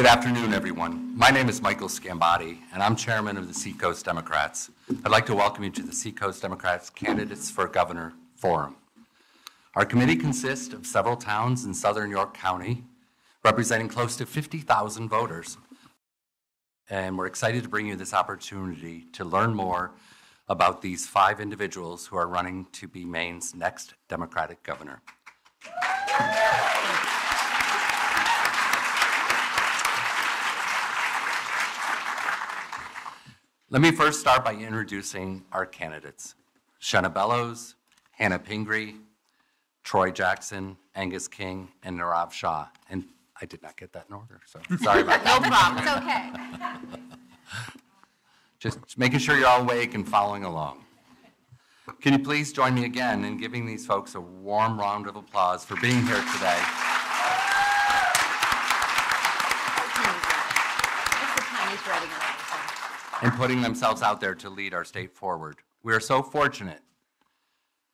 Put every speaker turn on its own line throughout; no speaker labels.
Good afternoon, everyone. My name is Michael Scambati, and I'm chairman of the Seacoast Democrats. I'd like to welcome you to the Seacoast Democrats Candidates for Governor Forum. Our committee consists of several towns in southern York County, representing close to 50,000 voters. And we're excited to bring you this opportunity to learn more about these 5 individuals who are running to be Maine's next Democratic governor. Let me first start by introducing our candidates. Shenna Bellows, Hannah Pingree, Troy Jackson, Angus King, and Nirav Shah. And I did not get that in order, so sorry about that.
No problem, it's okay.
Just making sure you're all awake and following along. Can you please join me again in giving these folks a warm round of applause for being here today. And putting themselves out there to lead our state forward. We are so fortunate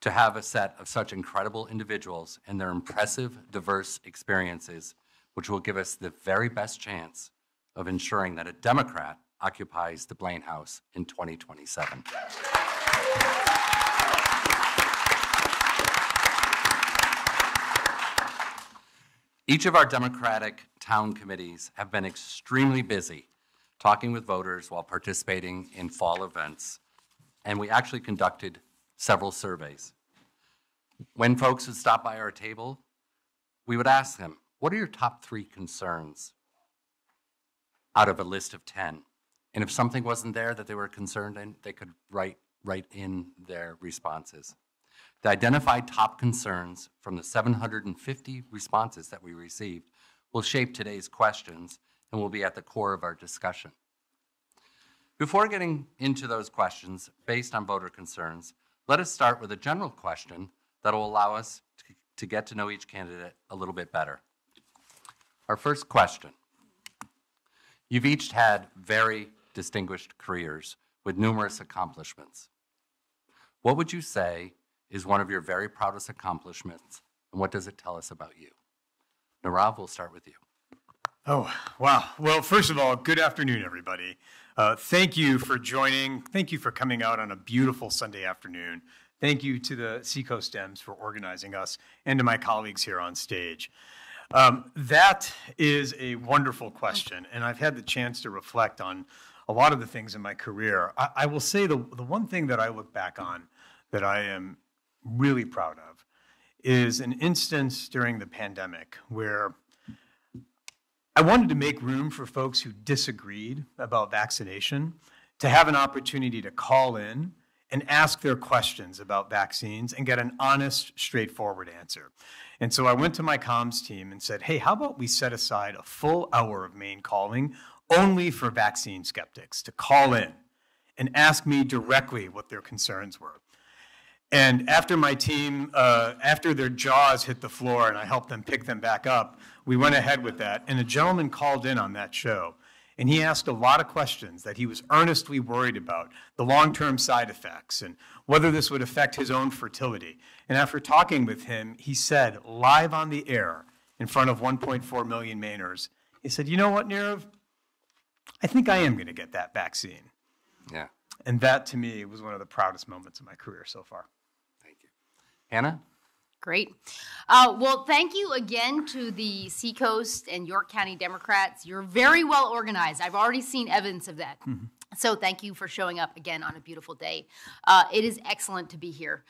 to have a set of such incredible individuals and their impressive, diverse experiences, which will give us the very best chance of ensuring that a Democrat occupies the Blaine House in 2027. Each of our Democratic town committees have been extremely busy talking with voters while participating in fall events, and we actually conducted several surveys. When folks would stop by our table, we would ask them, what are your top 3 concerns out of a list of 10? And if something wasn't there that they were concerned in, they could write in their responses. The identified top concerns from the 750 responses that we received will shape today's questions and will be at the core of our discussion. Before getting into those questions based on voter concerns, let us start with a general question that will allow us to get to know each candidate a little bit better. Our first question. You've each had very distinguished careers with numerous accomplishments. What would you say is one of your very proudest accomplishments, and what does it tell us about you? Nirav, we'll start with you.
Oh, wow. Well, first of all, good afternoon, everybody. Thank you for joining. Thank you for coming out on a beautiful Sunday afternoon. Thank you to the Seacoast Dems for organizing us and to my colleagues here on stage. That is a wonderful question, and I've had the chance to reflect on a lot of the things in my career. I will say the one thing that I look back on that I am really proud of is an instance during the pandemic where I wanted to make room for folks who disagreed about vaccination to have an opportunity to call in and ask their questions about vaccines and get an honest, straightforward answer. And so I went to my comms team and said, hey, how about we set aside a full hour of main calling only for vaccine skeptics to call in and ask me directly what their concerns were. And after my team, after their jaws hit the floor and I helped them pick them back up, we went ahead with that. And a gentleman called in on that show. And he asked a lot of questions that he was earnestly worried about, the long-term side effects and whether this would affect his own fertility. And after talking with him, he said live on the air in front of 1.4 million Mainers, he said, you know what, Nirav? I think I am going to get that vaccine.
Yeah.
And that, to me, was one of the proudest moments of my career so far.
Thank you. Hannah?
Great. Well, thank you again to the Seacoast and York County Democrats. You're very well organized. I've already seen evidence of that. Mm-hmm. So thank you for showing up again on a beautiful day. It is excellent to be here.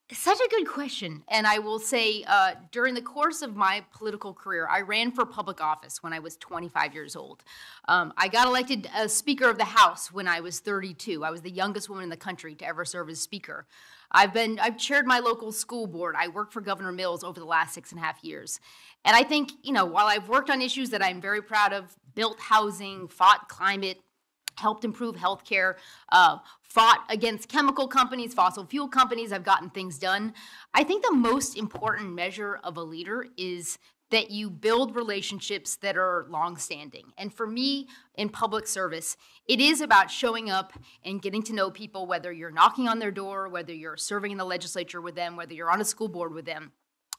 Such a good question. And I will say, during the course of my political career, I ran for public office when I was 25 years old. I got elected as Speaker of the House when I was 32. I was the youngest woman in the country to ever serve as Speaker. I've chaired my local school board. I worked for Governor Mills over the last 6.5 years. And I think, while I've worked on issues that I'm very proud of, built housing, fought climate, helped improve healthcare, fought against chemical companies, fossil fuel companies, I've gotten things done. I think the most important measure of a leader is that you build relationships that are long-standing. And for me, in public service, it is about showing up and getting to know people, whether you're knocking on their door, whether you're serving in the legislature with them, whether you're on a school board with them.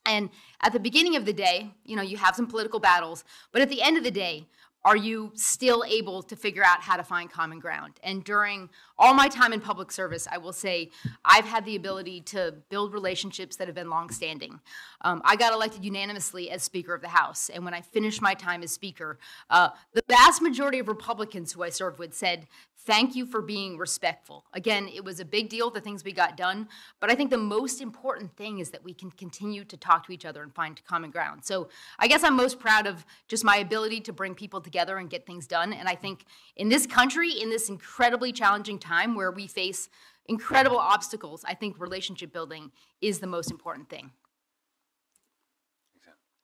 And at the beginning of the day, you have some political battles, but at the end of the day, are you still able to figure out how to find common ground? And during all my time in public service, I will say I've had the ability to build relationships that have been longstanding. I got elected unanimously as Speaker of the House, and when I finished my time as Speaker, the vast majority of Republicans who I served with said, "Thank you for being respectful." Again, it was a big deal, the things we got done, but I think the most important thing is that we can continue to talk to each other and find common ground. So I guess I'm most proud of just my ability to bring people together and get things done. And I think in this country, in this incredibly challenging time where we face incredible obstacles, I think relationship building is the most important thing.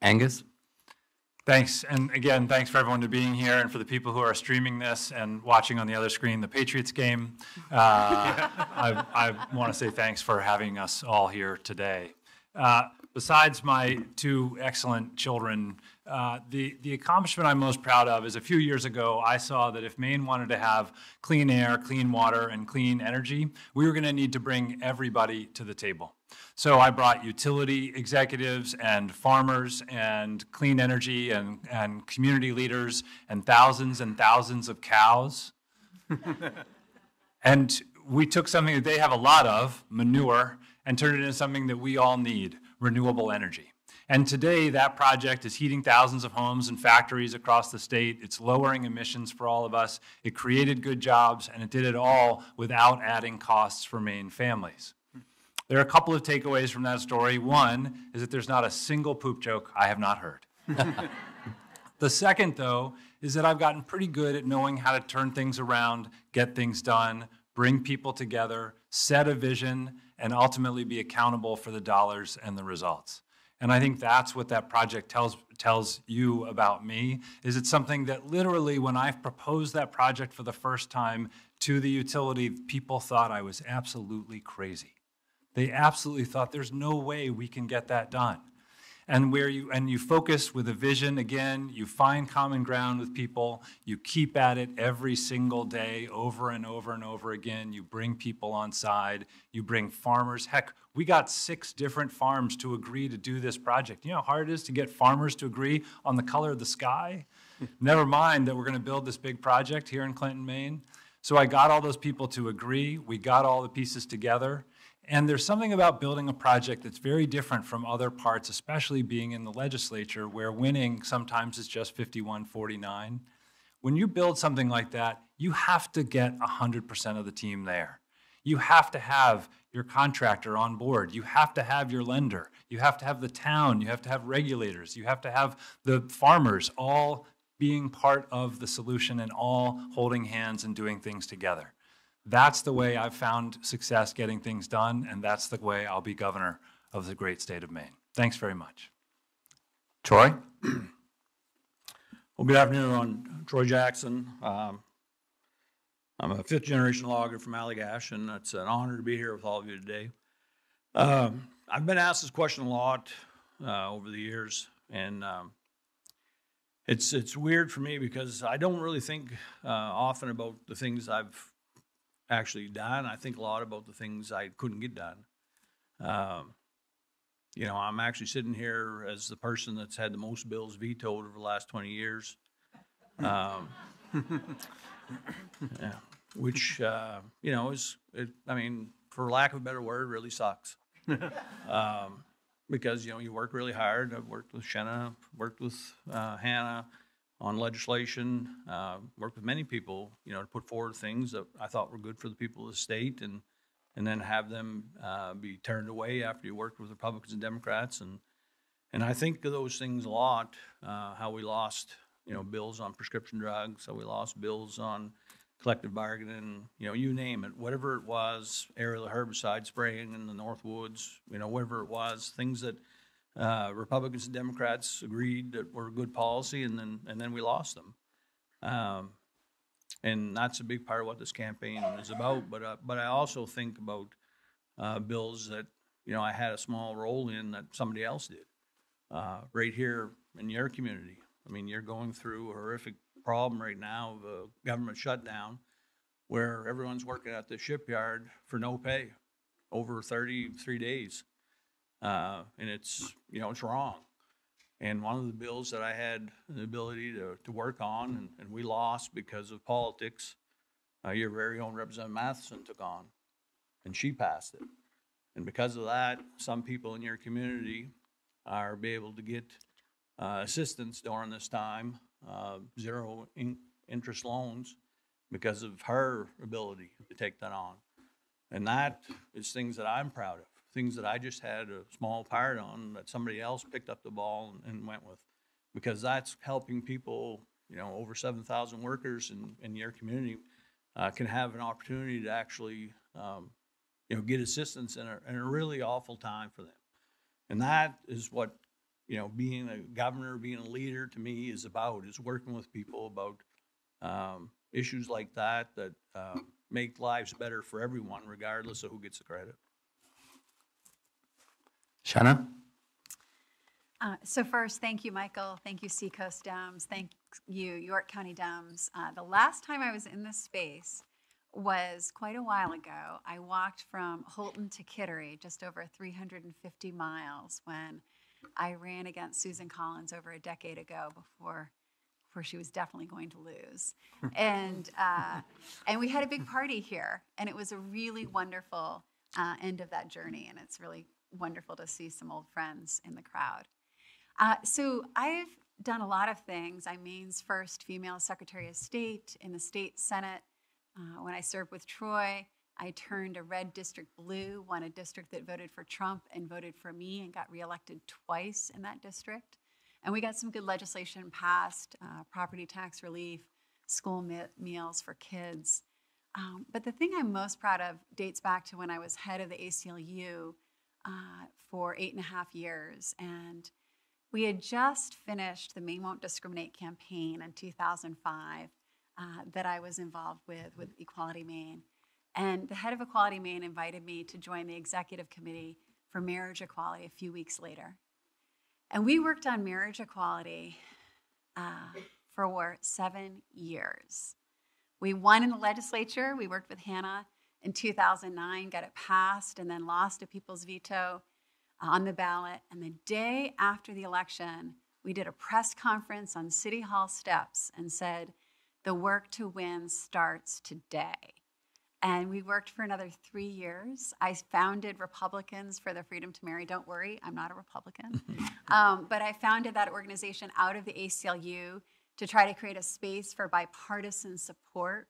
Angus?
Thanks. And again, thanks for everyone to being here and for the people who are streaming this and watching on the other screen the Patriots game. I want to say thanks for having us all here today. Besides my two excellent children, the accomplishment I'm most proud of is a few years ago, I saw that if Maine wanted to have clean air, clean water, and clean energy, we were going to need to bring everybody to the table. So I brought utility executives and farmers and clean energy and community leaders and thousands of cows. And we took something that they have a lot of, manure, and turned it into something that we all need, renewable energy. And today, that project is heating thousands of homes and factories across the state. It's lowering emissions for all of us. It created good jobs, and it did it all without adding costs for Maine families. There are a couple of takeaways from that story. One is that there's not a single poop joke I have not heard. The second, though, is that I've gotten pretty good at knowing how to turn things around, get things done, bring people together, set a vision, and ultimately be accountable for the dollars and the results. And I think that's what that project tells you about me, is it's something that literally when I proposed that project for the first time to the utility, people thought I was absolutely crazy. They absolutely thought there's no way we can get that done. And you focus with a vision, again, you find common ground with people, you keep at it every single day over and over and over again, you bring people on side, you bring farmers. Heck, we got 6 different farms to agree to do this project. You know how hard it is to get farmers to agree on the color of the sky? Never mind that we're gonna build this big project here in Clinton, Maine. So I got all those people to agree, we got all the pieces together, and there's something about building a project that's very different from other parts, especially being in the legislature where winning sometimes is just 51-49. When you build something like that, you have to get 100% of the team there. You have to have your contractor on board. You have to have your lender. You have to have the town. You have to have regulators. You have to have the farmers all being part of the solution and all holding hands and doing things together. That's the way I've found success getting things done, and that's the way I'll be governor of the great state of Maine. Thanks very much.
Troy?
Well, good afternoon. I'm Troy Jackson. I'm a 5th-generation logger from Allagash, and it's an honor to be here with all of you today. I've been asked this question a lot over the years, and it's weird for me because I don't really think often about the things I've actually done. I think a lot about the things I couldn't get done. You know, I'm actually sitting here as the person that's had the most bills vetoed over the last 20 years. Yeah, which, you know, I mean, for lack of a better word, really sucks. Because, you know, you work really hard. I've worked with Shenna, worked with Hannah on legislation, worked with many people, you know, to put forward things that I thought were good for the people of the state, and then have them be turned away after you worked with Republicans and Democrats. And I think of those things a lot, how we lost, you know, bills on prescription drugs, how we lost bills on collective bargaining, you know, you name it, whatever it was, aerial herbicide spraying in the North Woods, you know, whatever it was, things that Republicans and Democrats agreed that were good policy, and then we lost them. And that's a big part of what this campaign is about. But I also think about bills that, you know, I had a small role in that somebody else did. Right here in your community, I mean, you're going through a horrific problem right now of a government shutdown where everyone's working at the shipyard for no pay over 33 days. and it's, you know, it's wrong. And one of the bills that I had the ability to work on, and we lost because of politics, your very own Representative Matheson took on, and she passed it. And because of that, some people in your community are be able to get assistance during this time, zero interest loans, because of her ability to take that on. And that is things that I'm proud of, things that I just had a small part on that somebody else picked up the ball and went with, because that's helping people, you know, over 7,000 workers in your community can have an opportunity to actually, you know, get assistance in a really awful time for them. And that is what, you know, being a governor, being a leader to me is about, is working with people about issues like that make lives better for everyone, regardless of who gets the credit.
Shanna?
So first, thank you, Michael. Thank you, Seacoast Dems. Thank you, York County Dems. The last time I was in this space was quite a while ago. I walked from Holton to Kittery, just over 350 miles, when I ran against Susan Collins over a decade ago before she was definitely going to lose. And we had a big party here, and it was a really wonderful end of that journey, and it's really wonderful to see some old friends in the crowd. So I've done a lot of things. I'm Maine's first female Secretary of State in the state Senate. When I served with Troy, I turned a red district blue, won a district that voted for Trump and voted for me, and got reelected twice in that district. And we got some good legislation passed, property tax relief, school meals for kids. But the thing I'm most proud of dates back to when I was head of the ACLU for 8.5 years. And we had just finished the Maine Won't Discriminate campaign in 2005 that I was involved with Equality Maine. And the head of Equality Maine invited me to join the executive committee for marriage equality a few weeks later. And we worked on marriage equality for 7 years. We won in the legislature. We worked with Hannah in 2009, got it passed, and then lost a people's veto on the ballot. And the day after the election, we did a press conference on City Hall steps and said, the work to win starts today. And we worked for another 3 years. I founded Republicans for the Freedom to Marry. Don't worry, I'm not a Republican. But I founded that organization out of the ACLU to try to create a space for bipartisan support.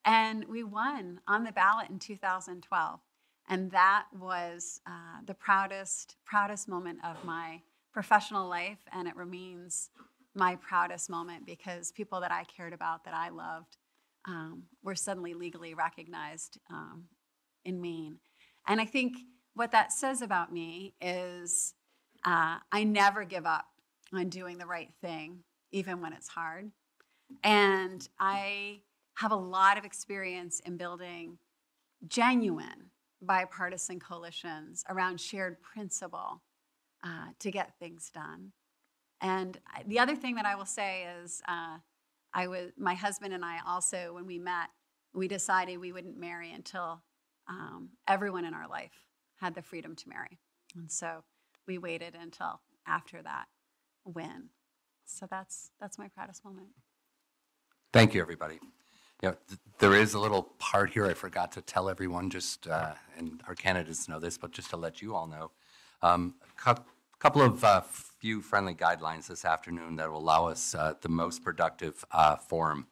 And we won on the ballot in 2012. And that was the proudest moment of my professional life. And it remains my proudest moment because people that I cared about, that I loved, were suddenly legally recognized in Maine. And I think what that says about me is I never give up on doing the right thing, even when it's hard. And I have a lot of experience in building genuine bipartisan coalitions around shared principle to get things done. And the other thing that I will say is my husband and I also, when we met, we decided we wouldn't marry until everyone in our life had the freedom to marry. And so we waited until after that win. So that's my proudest moment.
Thank you, everybody. You know, there is a little part here I forgot to tell everyone, just and our candidates know this, but just to let you all know, couple of few friendly guidelines this afternoon that will allow us the most productive forum.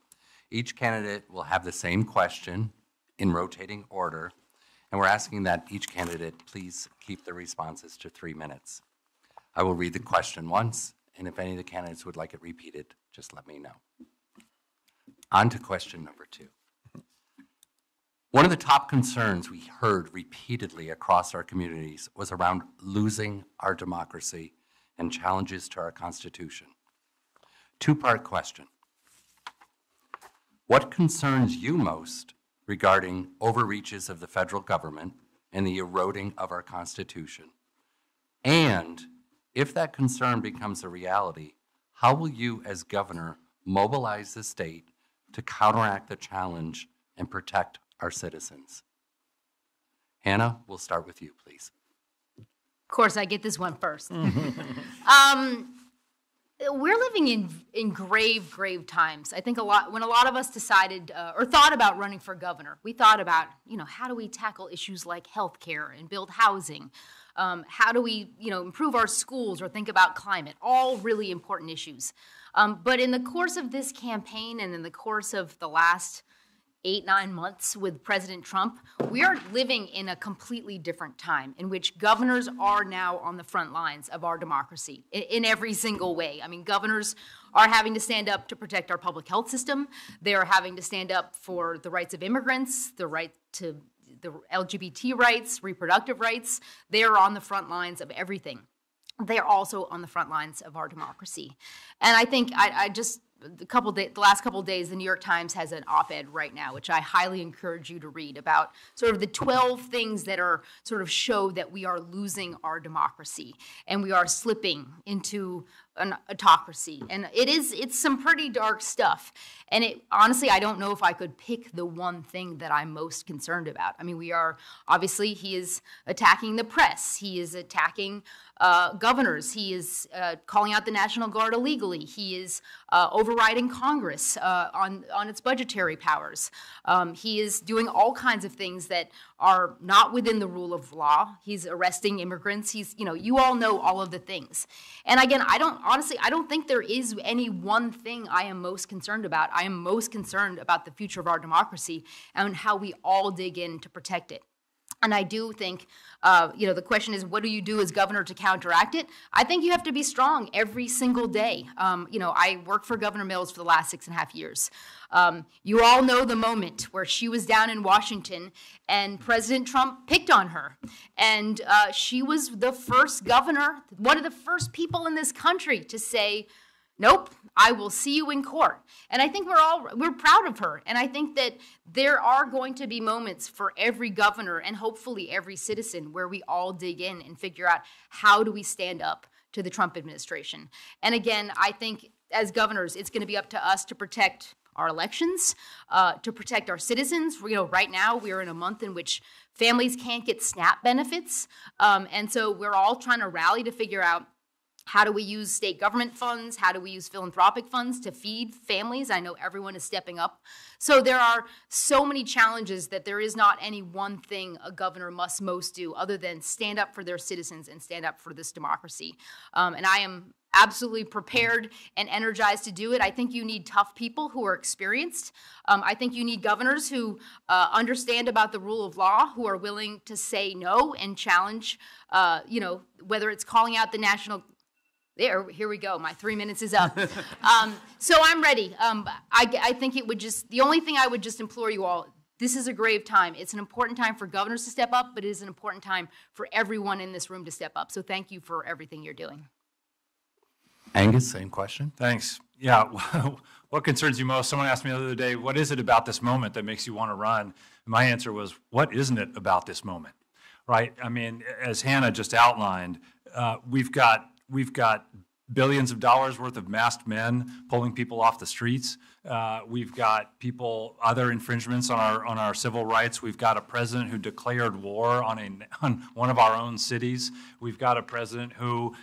Each candidate will have the same question in rotating order, and we're asking that each candidate please keep their responses to 3 minutes. I will read the question once, and if any of the candidates would like it repeated, just let me know. On to question number 2. One of the top concerns we heard repeatedly across our communities was around losing our democracy and challenges to our Constitution. 2-part question. What concerns you most regarding overreaches of the federal government and the eroding of our Constitution? And if that concern becomes a reality, how will you as governor mobilize the state to counteract the challenge and protect our citizens? Hannah, we'll start with you, please.
Of course, I get this one first. We're living in grave times. I think when a lot of us decided or thought about running for governor, we thought about, how do we tackle issues like healthcare and build housing? How do we, improve our schools or think about climate? All really important issues. But in the course of this campaign and in the course of the last 8-9 months with President Trump, we are living in a completely different time in which governors are now on the front lines of our democracy in every single way. I mean, governors are having to stand up to protect our public health system. They are having to stand up for the rights of immigrants, the right to the LGBT rights, reproductive rights. They are on the front lines of everything. They are also on the front lines of our democracy. And I think the last couple of days, the New York Times has an op-ed right now, which I highly encourage you to read, about sort of the 12 things that are sort of show that we are losing our democracy and we are slipping into an autocracy. And it's some pretty dark stuff. And honestly, I don't know if I could pick the one thing that I'm most concerned about. I mean, obviously, he is attacking the press. He is attacking governors. He is calling out the National Guard illegally. He is overriding Congress on its budgetary powers. He is doing all kinds of things that are not within the rule of law. He's arresting immigrants. You all know all of the things. And again, I don't think there is any one thing I am most concerned about. I am most concerned about the future of our democracy and how we all dig in to protect it. And I do think, the question is, what do you do as governor to counteract it? I think you have to be strong every single day. I worked for Governor Mills for the last 6.5 years. You all know the moment where she was down in Washington and President Trump picked on her. And she was the first governor, one of the first people in this country to say, nope, I will see you in court. And I think we're proud of her. And I think that there are going to be moments for every governor and hopefully every citizen where we all dig in and figure out, how do we stand up to the Trump administration? And again, I think as governors, it's going to be up to us to protect our elections, to protect our citizens. Right now we are in a month in which families can't get SNAP benefits. And so we're all trying to rally to figure out, how do we use state government funds? How do we use philanthropic funds to feed families? I know everyone is stepping up. So there are so many challenges that there is not any one thing a governor must most do other than stand up for their citizens and stand up for this democracy. And I am absolutely prepared and energized to do it. I think you need tough people who are experienced. I think you need governors who understand about the rule of law, who are willing to say no and challenge, whether it's calling out the national. Here we go. My 3 minutes is up. So I'm ready. I think the only thing I would just implore you all, this is a grave time. It's an important time for governors to step up, but it is an important time for everyone in this room to step up. So thank you for everything you're doing.
Angus, same question.
Thanks. Yeah. What concerns you most? Someone asked me the other day, what is it about this moment that makes you want to run? And my answer was, what isn't it about this moment? Right? I mean, as Hannah just outlined, we've got billions of dollars worth of masked men pulling people off the streets. We've got other infringements on our civil rights. We've got a president who declared war on one of our own cities. We've got a president who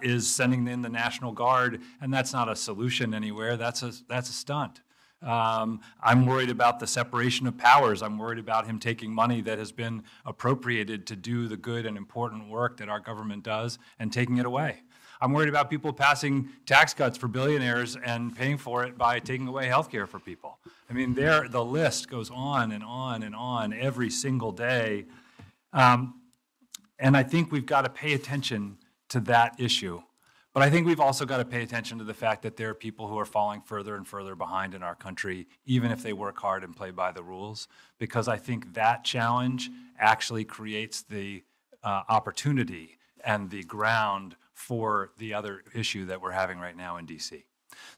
is sending in the National Guard, and that's not a solution anywhere. That's a stunt. I'm worried about the separation of powers. I'm worried about him taking money that has been appropriated to do the good and important work that our government does and taking it away. I'm worried about people passing tax cuts for billionaires and paying for it by taking away health care for people. I mean, the list goes on and on and on every single day. And I think we've got to pay attention to that issue. But I think we've also got to pay attention to the fact that there are people who are falling further and further behind in our country, even if they work hard and play by the rules, because I think that challenge actually creates the opportunity and the ground for the other issue that we're having right now in D.C.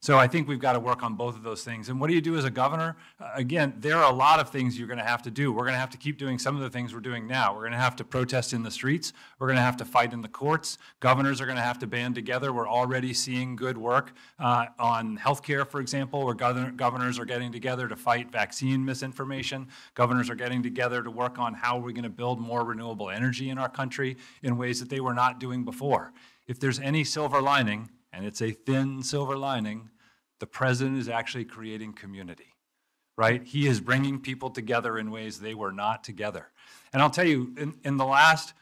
So I think we've got to work on both of those things. And what do you do as a governor? Again, there are a lot of things you're going to have to do. We're going to have to keep doing some of the things we're doing now. We're going to have to protest in the streets. We're going to have to fight in the courts. Governors are going to have to band together. We're already seeing good work on healthcare, for example, where governors are getting together to fight vaccine misinformation. Governors are getting together to work on how we're going to build more renewable energy in our country in ways that they were not doing before. If there's any silver lining, and it's a thin silver lining, the president is actually creating community, right? He is bringing people together in ways they were not together. And I'll tell you, in the last,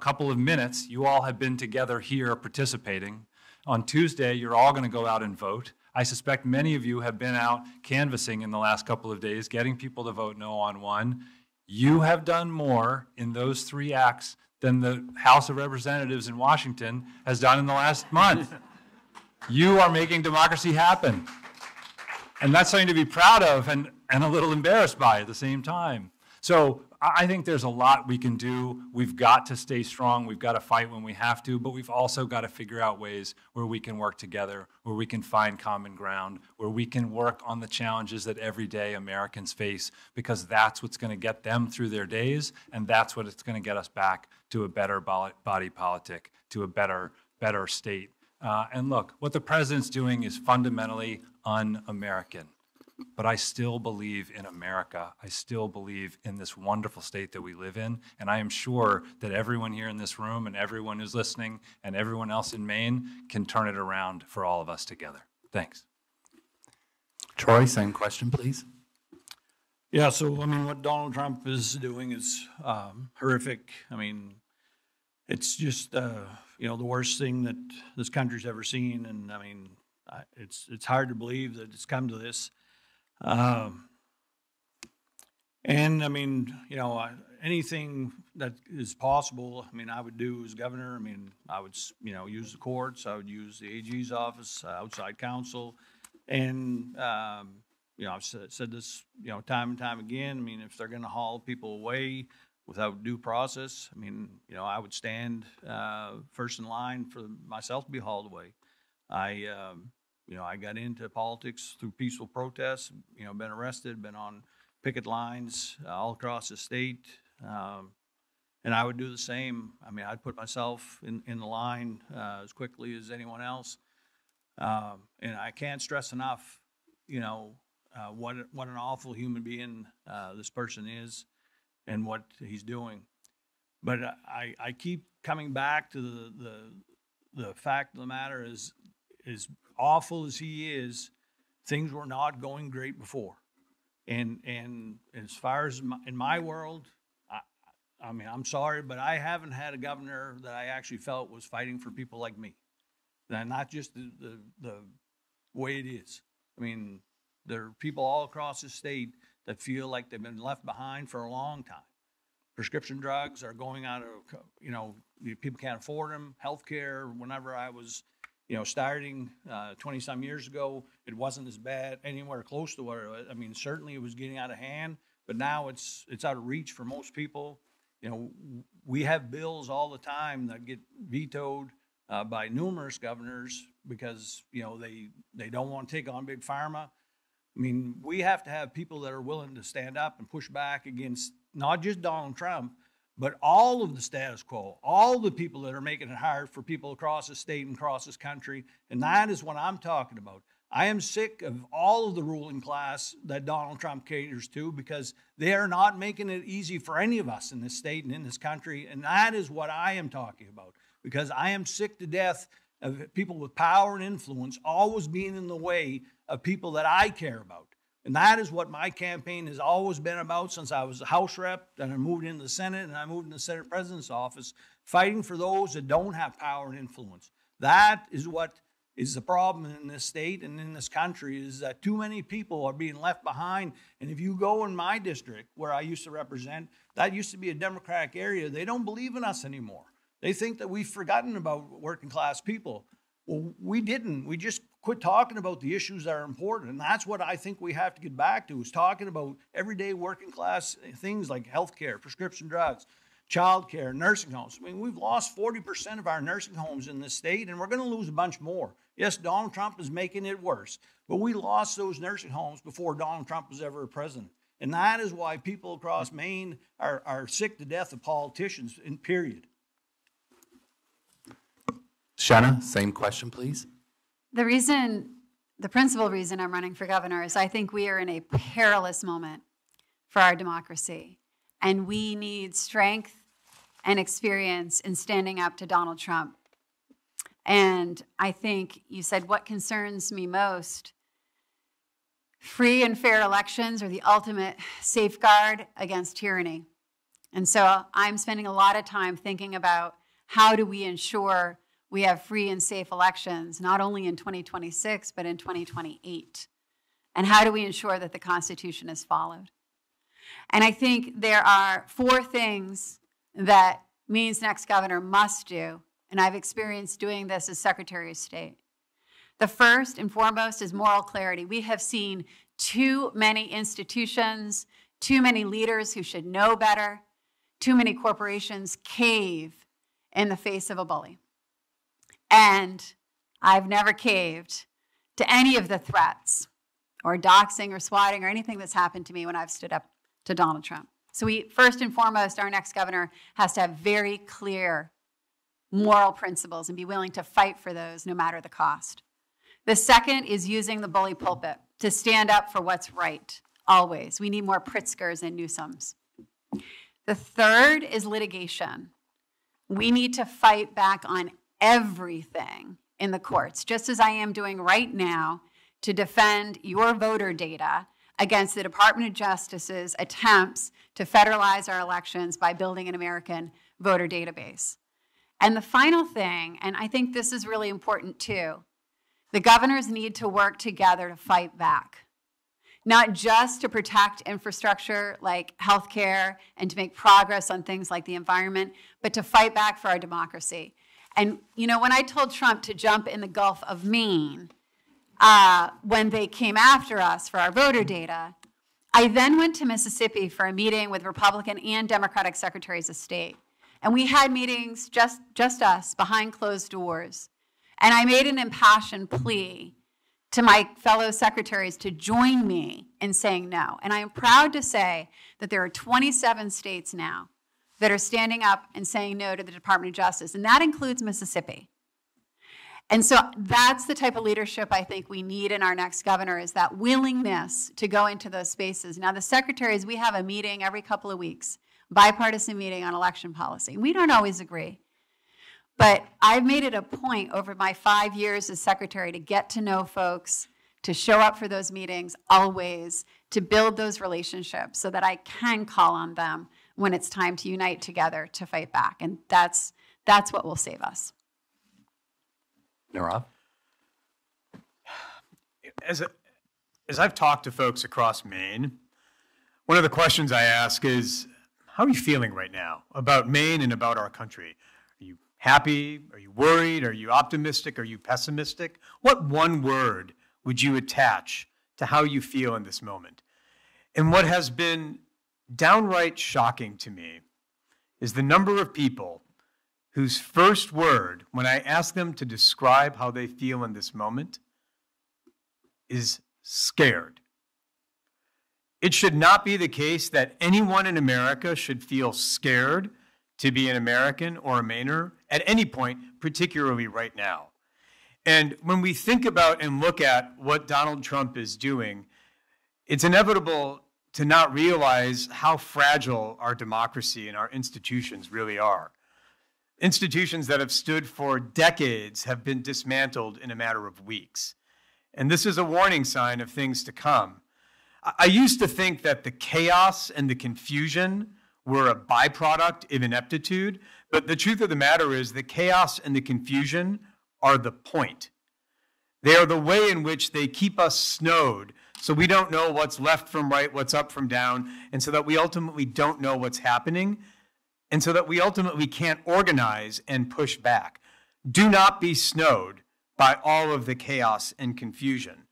couple of minutes, you all have been together here participating. On Tuesday, you're all going to go out and vote. I suspect many of you have been out canvassing in the last couple of days, getting people to vote no on one. You have done more in those 3 acts than the House of Representatives in Washington has done in the last month. You are making democracy happen. And that's something to be proud of and a little embarrassed by at the same time. So I think there's a lot we can do. We've got to stay strong. We've got to fight when we have to, but we've also got to figure out ways where we can work together, where we can find common ground, where we can work on the challenges that everyday Americans face, because that's what's going to get them through their days, and that's what it's going to get us back to a better body politic, to a better state. And look, what the president's doing is fundamentally un-American. But I still believe in America. I still believe in this wonderful state that we live in. And I am sure that everyone here in this room and everyone who's listening and everyone else in Maine can turn it around for all of us together. Thanks.
Troy, same question, please.
Yeah, so, what Donald Trump is doing is horrific. It's just, the worst thing that this country's ever seen. And, it's hard to believe that it's come to this. Anything that is possible, I would do as governor. I would, use the courts. I would use the AG's office, outside counsel. And, I've said this, time and time again. If they're going to haul people away without due process, I would stand first in line for myself to be hauled away. I got into politics through peaceful protests, been arrested, been on picket lines all across the state. And I would do the same. I'd put myself in the line as quickly as anyone else. And I can't stress enough, what an awful human being this person is and what he's doing. But I keep coming back to the fact of the matter is, as awful as he is, things were not going great before. And as far as in my world, I'm sorry, but I haven't had a governor that I actually felt was fighting for people like me. Not just the way it is. There are people all across the state that feel like they've been left behind for a long time. Prescription drugs are going out of, people can't afford them. Healthcare, whenever I was, starting 20-some years ago, it wasn't as bad anywhere close to what it was. Certainly it was getting out of hand, but now it's out of reach for most people. We have bills all the time that get vetoed by numerous governors because, they don't want to take on big pharma. We have to have people that are willing to stand up and push back against not just Donald Trump, but all of the status quo, all the people that are making it hard for people across the state and across this country. And that is what I'm talking about. I am sick of all of the ruling class that Donald Trump caters to because they are not making it easy for any of us in this state and in this country. And that is what I am talking about, because I am sick to death of people with power and influence always being in the way of people that I care about. And that is what my campaign has always been about since I was a House rep, then I moved into the Senate, and I moved into the Senate President's office, fighting for those that don't have power and influence. That is what is the problem in this state and in this country, is that too many people are being left behind. And if you go in my district, where I used to represent, that used to be a Democratic area, they don't believe in us anymore. They think that we've forgotten about working class people. Well, we didn't. We just quit talking about the issues that are important. And that's what I think we have to get back to, is talking about everyday working class things like healthcare, prescription drugs, childcare, nursing homes. We've lost 40% of our nursing homes in this state, and we're going to lose a bunch more Yes, Donald Trump is making it worse, but we lost those nursing homes before Donald Trump was ever president. And that is why people across Maine are sick to death of politicians, in period.
Shanna, same question, please.
The principal reason I'm running for governor is I think we are in a perilous moment for our democracy. And we need strength and experience in standing up to Donald Trump. And I think you said, what concerns me most? Free and fair elections are the ultimate safeguard against tyranny. And so I'm spending a lot of time thinking about how do we ensure we have free and safe elections, not only in 2026, but in 2028. And how do we ensure that the Constitution is followed? And I think there are 4 things that Maine's next governor must do, and I've experienced doing this as Secretary of State. The first and foremost is moral clarity. We have seen too many institutions, too many leaders who should know better, too many corporations cave in the face of a bully. And I've never caved to any of the threats or doxing or swatting or anything that's happened to me when I've stood up to Donald Trump. So first and foremost, our next governor has to have very clear moral principles and be willing to fight for those no matter the cost. The second is using the bully pulpit to stand up for what's right, always. We need more Pritzkers and Newsoms. The third is litigation. We need to fight back on everything in the courts, just as I am doing right now to defend your voter data against the Department of Justice's attempts to federalize our elections by building an American voter database. And the final thing, and I think this is really important too, the governors need to work together to fight back, not just to protect infrastructure like healthcare and to make progress on things like the environment, but to fight back for our democracy. And, you know, when I told Trump to jump in the Gulf of Maine when they came after us for our voter data, I then went to Mississippi for a meeting with Republican and Democratic secretaries of state. And we had meetings, just us, behind closed doors. And I made an impassioned plea to my fellow secretaries to join me in saying no. And I am proud to say that there are 27 states now that are standing up and saying no to the Department of Justice, and that includes Mississippi. And so that's the type of leadership I think we need in our next governor, is that willingness to go into those spaces. Now, the secretaries, we have a meeting every couple of weeks, bipartisan meeting on election policy. We don't always agree. But I've made it a point over my 5 years as secretary to get to know folks, to show up for those meetings always, to build those relationships so that I can call on them when it's time to unite together to fight back. And that's what will save us.
Nirav?
As I've talked to folks across Maine, one of the questions I ask is, how are you feeling right now about Maine and about our country? Are you happy? Are you worried? Are you optimistic? Are you pessimistic? What one word would you attach to how you feel in this moment? And what has been downright shocking to me is the number of people whose first word, when I ask them to describe how they feel in this moment, is scared. It should not be the case that anyone in America should feel scared to be an American or a Mainer at any point, particularly right now. And when we think about and look at what Donald Trump is doing, it's inevitable to not realize how fragile our democracy and our institutions really are. Institutions that have stood for decades have been dismantled in a matter of weeks. And this is a warning sign of things to come. I used to think that the chaos and the confusion were a byproduct of ineptitude, but the truth of the matter is the chaos and the confusion are the point. They are the way in which they keep us snowed so we don't know what's left from right, what's up from down, and so that we ultimately don't know what's happening, and so that we ultimately can't organize and push back. Do not be snowed by all of the chaos and confusion.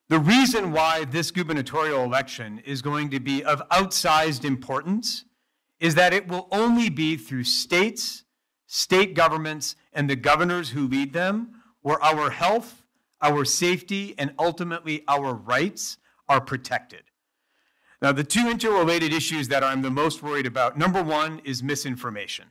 The reason why this gubernatorial election is going to be of outsized importance is that it will only be through states, state governments, and the governors who lead them where our health, our safety, and ultimately our rights are protected. Now, the two interrelated issues that I'm the most worried about, number one is misinformation.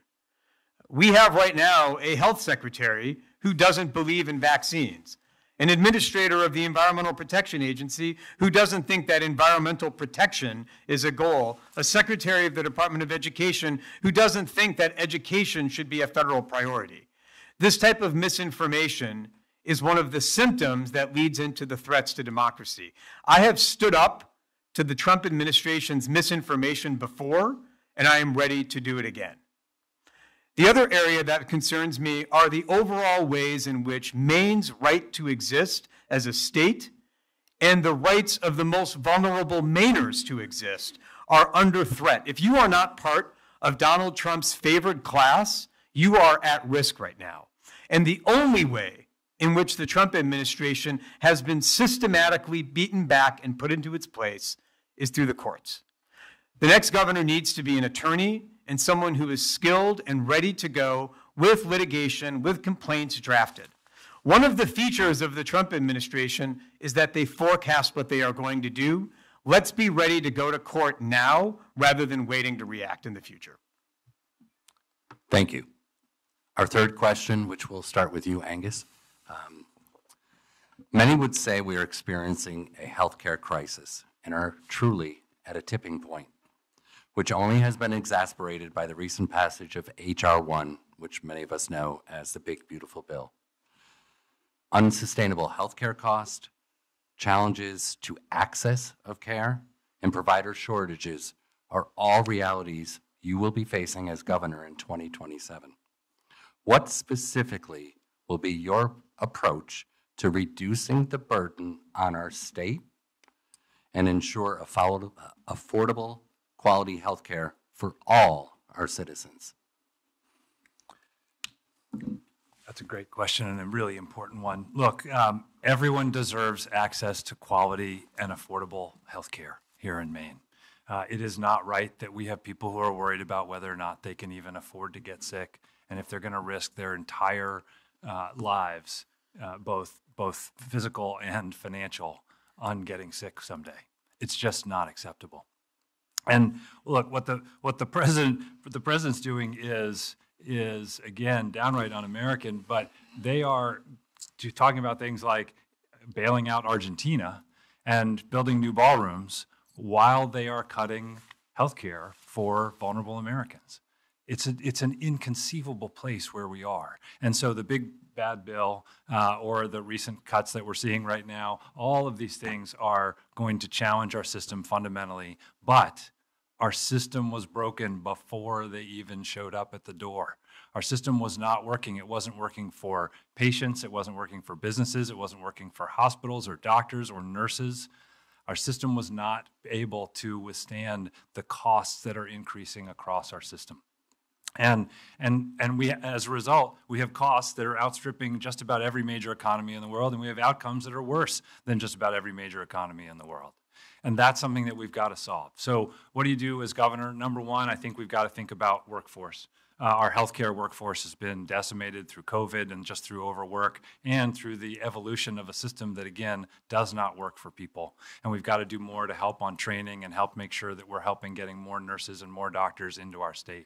We have right now a health secretary who doesn't believe in vaccines, an administrator of the Environmental Protection Agency who doesn't think that environmental protection is a goal, a secretary of the Department of Education who doesn't think that education should be a federal priority. This type of misinformation is one of the symptoms that leads into the threats to democracy. I have stood up to the Trump administration's misinformation before, and I am ready to do it again. The other area that concerns me are the overall ways in which Maine's right to exist as a state and the rights of the most vulnerable Mainers to exist are under threat. If you are not part of Donald Trump's favored class, you are at risk right now. And the only way in which the Trump administration has been systematically beaten back and put into its place is through the courts. The next governor needs to be an attorney and someone who is skilled and ready to go with litigation, with complaints drafted. One of the features of the Trump administration is that they forecast what they are going to do. Let's be ready to go to court now rather than waiting to react in the future.
Thank you. Our third question, which we'll start with you, Angus. Many would say we are experiencing a healthcare crisis and are truly at a tipping point, which only has been exacerbated by the recent passage of H.R. 1, which many of us know as the Big Beautiful Bill. Unsustainable healthcare costs, challenges to access of care, and provider shortages are all realities you will be facing as governor in 2027. What specifically will be your approach to reducing the burden on our state and ensure affordable, quality health care for all our citizens?
That's a great question and a really important one. Look, everyone deserves access to quality and affordable health care here in Maine. It is not right that we have people who are worried about whether or not they can even afford to get sick, and if they're going to risk their entire lives, both physical and financial, on getting sick someday. It's just not acceptable. And look, what the president's doing is again downright un-American, but they are talking about things like bailing out Argentina and building new ballrooms while they are cutting health care for vulnerable Americans. It's an inconceivable place where we are. And so the big bad bill or the recent cuts that we're seeing right now, all of these things are going to challenge our system fundamentally. But our system was broken before they even showed up at the door. Our system was not working. It wasn't working for patients. It wasn't working for businesses. It wasn't working for hospitals or doctors or nurses. Our system was not able to withstand the costs that are increasing across our system. And we, as a result, we have costs that are outstripping just about every major economy in the world, and we have outcomes that are worse than just about every major economy in the world. And that's something that we've got to solve. So what do you do as governor? Number one, I think we've got to think about workforce. Our healthcare workforce has been decimated through COVID and just through overwork and through the evolution of a system that, again, does not work for people. And we've got to do more to help on training and help make sure that we're helping getting more nurses and more doctors into our state.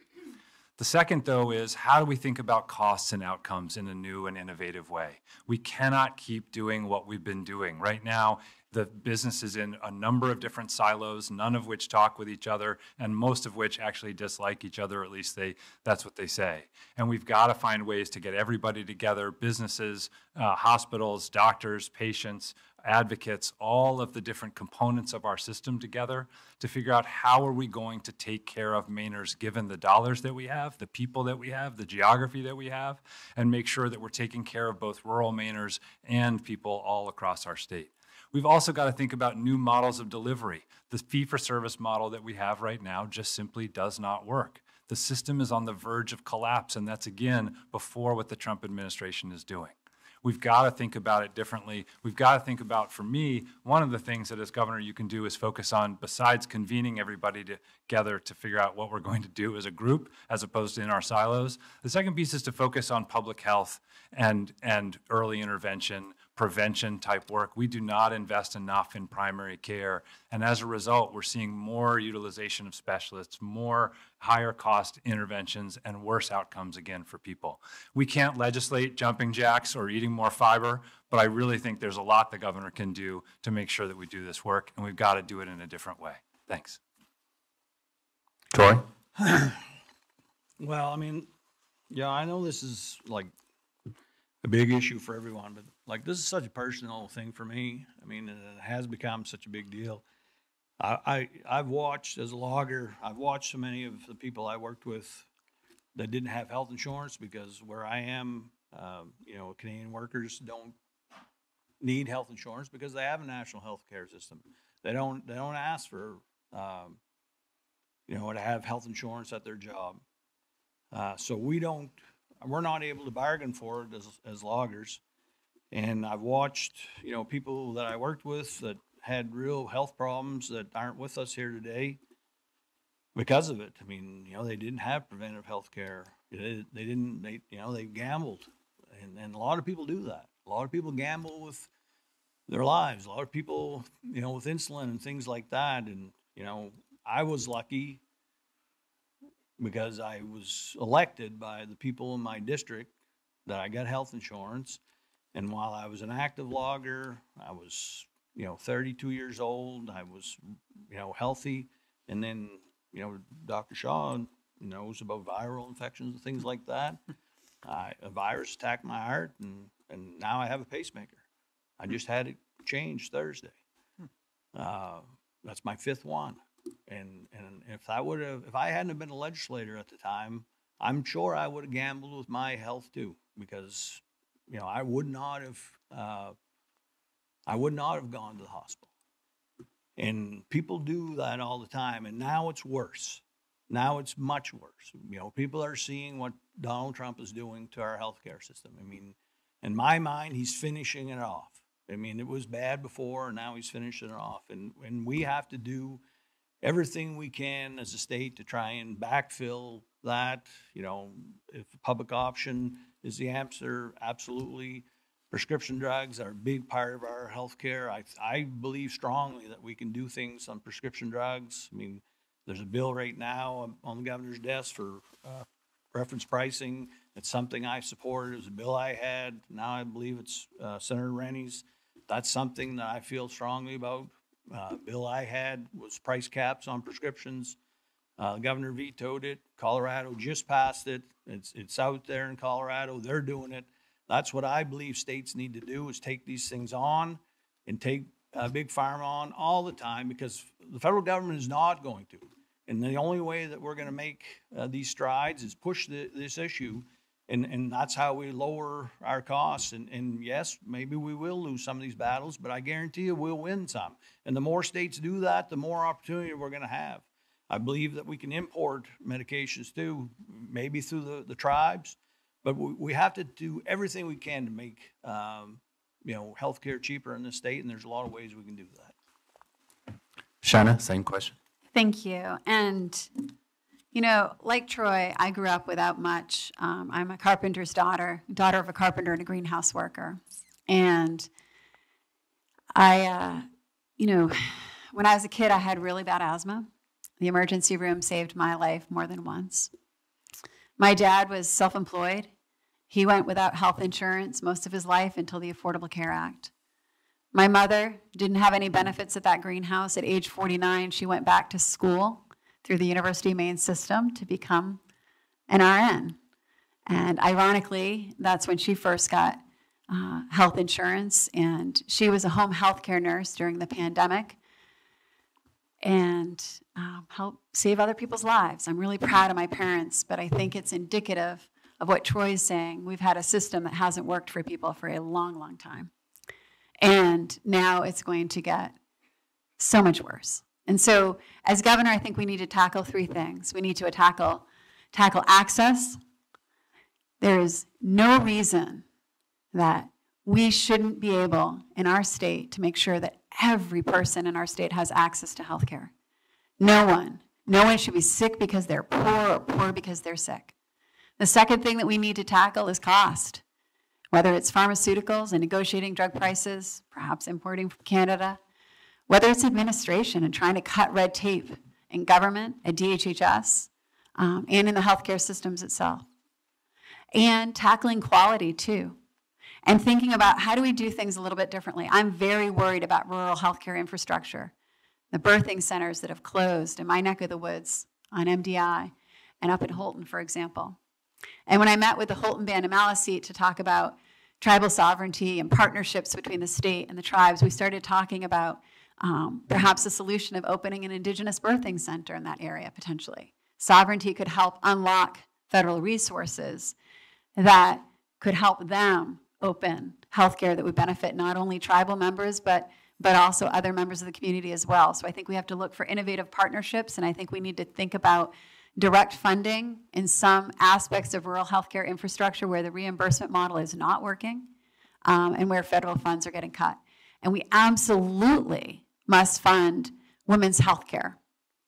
The second, though, is how do we think about costs and outcomes in a new and innovative way? We cannot keep doing what we've been doing. Right now, the business is in a number of different silos, none of which talk with each other, and most of which actually dislike each other, at least that's what they say. And we've got to find ways to get everybody together, businesses, hospitals, doctors, patients, advocates, all of the different components of our system together to figure out how are we going to take care of Mainers given the dollars that we have, the people that we have, the geography that we have, and make sure that we're taking care of both rural Mainers and people all across our state. We've also got to think about new models of delivery. The fee-for-service model that we have right now just simply does not work. The system is on the verge of collapse, and that's, again, before what the Trump administration is doing. We've got to think about it differently. We've got to think about, for me, one of the things that as governor you can do is focus on, besides convening everybody together to figure out what we're going to do as a group, as opposed to in our silos. The second piece is to focus on public health and early intervention, prevention type work. We do not invest enough in primary care. And as a result, we're seeing more utilization of specialists, more higher cost interventions, and worse outcomes again for people. We can't legislate jumping jacks or eating more fiber, but I really think there's a lot the governor can do to make sure that we do this work, and we've got to do it in a different way. Thanks.
Troy?
Well, I mean, yeah, I know this is like a big issue for everyone, but like this is such a personal thing for me. I mean, it has become such a big deal. I've watched, as a logger, I've watched so many of the people I worked with that didn't have health insurance because where I am, Canadian workers don't need health insurance because they have a national health care system. They don't ask for, to have health insurance at their job. So we're not able to bargain for it as loggers. And I've watched, people that I worked with that had real health problems that aren't with us here today because of it. I mean, they didn't have preventive health care. They gambled. And a lot of people do that. A lot of people gamble with their lives. A lot of people, with insulin and things like that. And, I was lucky because I was elected by the people in my district that I got health insurance. And while I was an active logger, I was, 32 years old. I was, healthy. And then, Dr. Shaw knows about viral infections and things like that. A virus attacked my heart, and now I have a pacemaker. I just had it changed Thursday. That's my fifth one. And if I hadn't have been a legislator at the time, I'm sure I would have gambled with my health too, because I would not have gone to the hospital. And people do that all the time, and now it's worse. Now it's much worse. People are seeing what Donald Trump is doing to our healthcare system. I mean, in my mind, he's finishing it off. I mean, it was bad before, and now he's finishing it off. And we have to do everything we can as a state to try and backfill that. If public option is the answer, absolutely. Prescription drugs are a big part of our health care. I believe strongly that we can do things on prescription drugs. I mean, there's a bill right now on the governor's desk for reference pricing. It's something I supported. It was a bill I had. Now I believe it's Senator Rennie's. That's something that I feel strongly about. Bill I had was price caps on prescriptions. The governor vetoed it. Colorado just passed it. It's out there in Colorado. They're doing it. That's what I believe states need to do, is take these things on and take big pharma on all the time, because the federal government is not going to. And the only way that we're going to make these strides is push this issue, and that's how we lower our costs. And yes, maybe we will lose some of these battles, but I guarantee you we'll win some. And the more states do that, the more opportunity we're going to have. I believe that we can import medications too, maybe through the tribes. But we have to do everything we can to make, healthcare cheaper in this state, and there's a lot of ways we can do that.
Shanna, same question.
Thank you. And, like Troy, I grew up without much. I'm a carpenter's daughter of a carpenter and a greenhouse worker. And I, when I was a kid, I had really bad asthma. The emergency room saved my life more than once. My dad was self-employed. He went without health insurance most of his life until the Affordable Care Act. My mother didn't have any benefits at that greenhouse. At age 49, she went back to school through the University of Maine system to become an RN. And ironically, that's when she first got health insurance, and she was a home health care nurse during the pandemic and help save other people's lives. I'm really proud of my parents, but I think it's indicative of what Troy's saying. We've had a system that hasn't worked for people for a long, long time. And now it's going to get so much worse. And so as governor, I think we need to tackle three things. We need to tackle access. There is no reason that We shouldn't be able in our state to make sure that every person in our state has access to health care. No one should be sick because they're poor or poor because they're sick. The second thing that we need to tackle is cost, whether it's pharmaceuticals and negotiating drug prices, perhaps importing from Canada, whether it's administration and trying to cut red tape in government, at DHHS, and in the healthcare systems itself. And tackling quality too. And thinking about how do we do things a little bit differently. I'm very worried about rural healthcare infrastructure, the birthing centers that have closed in my neck of the woods on MDI and up in Holton, for example. And when I met with the Holton Band of Maliseet to talk about tribal sovereignty and partnerships between the state and the tribes, we started talking about perhaps a solution of opening an indigenous birthing center in that area, potentially. Sovereignty could help unlock federal resources that could help them open healthcare that would benefit not only tribal members, but also other members of the community as well. So I think we have to look for innovative partnerships, and I think we need to think about direct funding in some aspects of rural healthcare infrastructure where the reimbursement model is not working, and where federal funds are getting cut. And we absolutely must fund women's healthcare.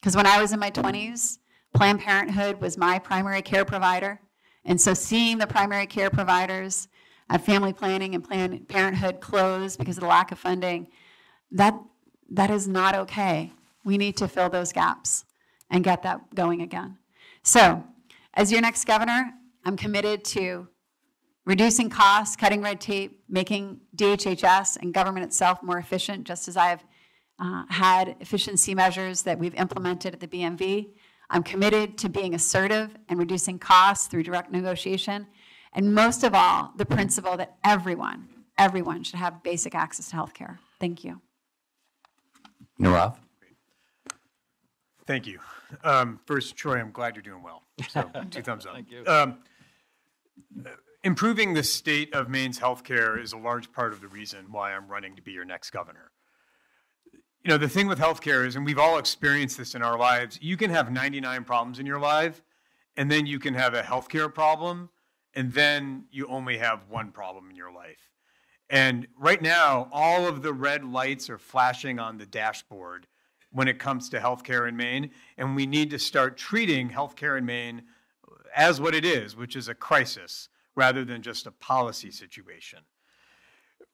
Because when I was in my 20s, Planned Parenthood was my primary care provider. And so seeing the primary care providers at family planning and Planned Parenthood close because of the lack of funding, that is not okay. We need to fill those gaps and get that going again. So, as your next governor, I'm committed to reducing costs, cutting red tape, making DHHS and government itself more efficient, just as I've had efficiency measures that we've implemented at the BMV. I'm committed to being assertive and reducing costs through direct negotiation. And most of all, the principle that everyone should have basic access to health care. Thank you.
Nirav?
Thank you. First, Troy, I'm glad you're doing well. So 2 thumbs up.
Thank you.
Improving the state of Maine's healthcare is a large part of the reason why I'm running to be your next governor. You know, the thing with healthcare is, and we've all experienced this in our lives, you can have 99 problems in your life, and then you can have a healthcare problem, and then you only have one problem in your life. And right now, all of the red lights are flashing on the dashboard when it comes to healthcare in Maine, and we need to start treating healthcare in Maine as what it is, which is a crisis, rather than just a policy situation.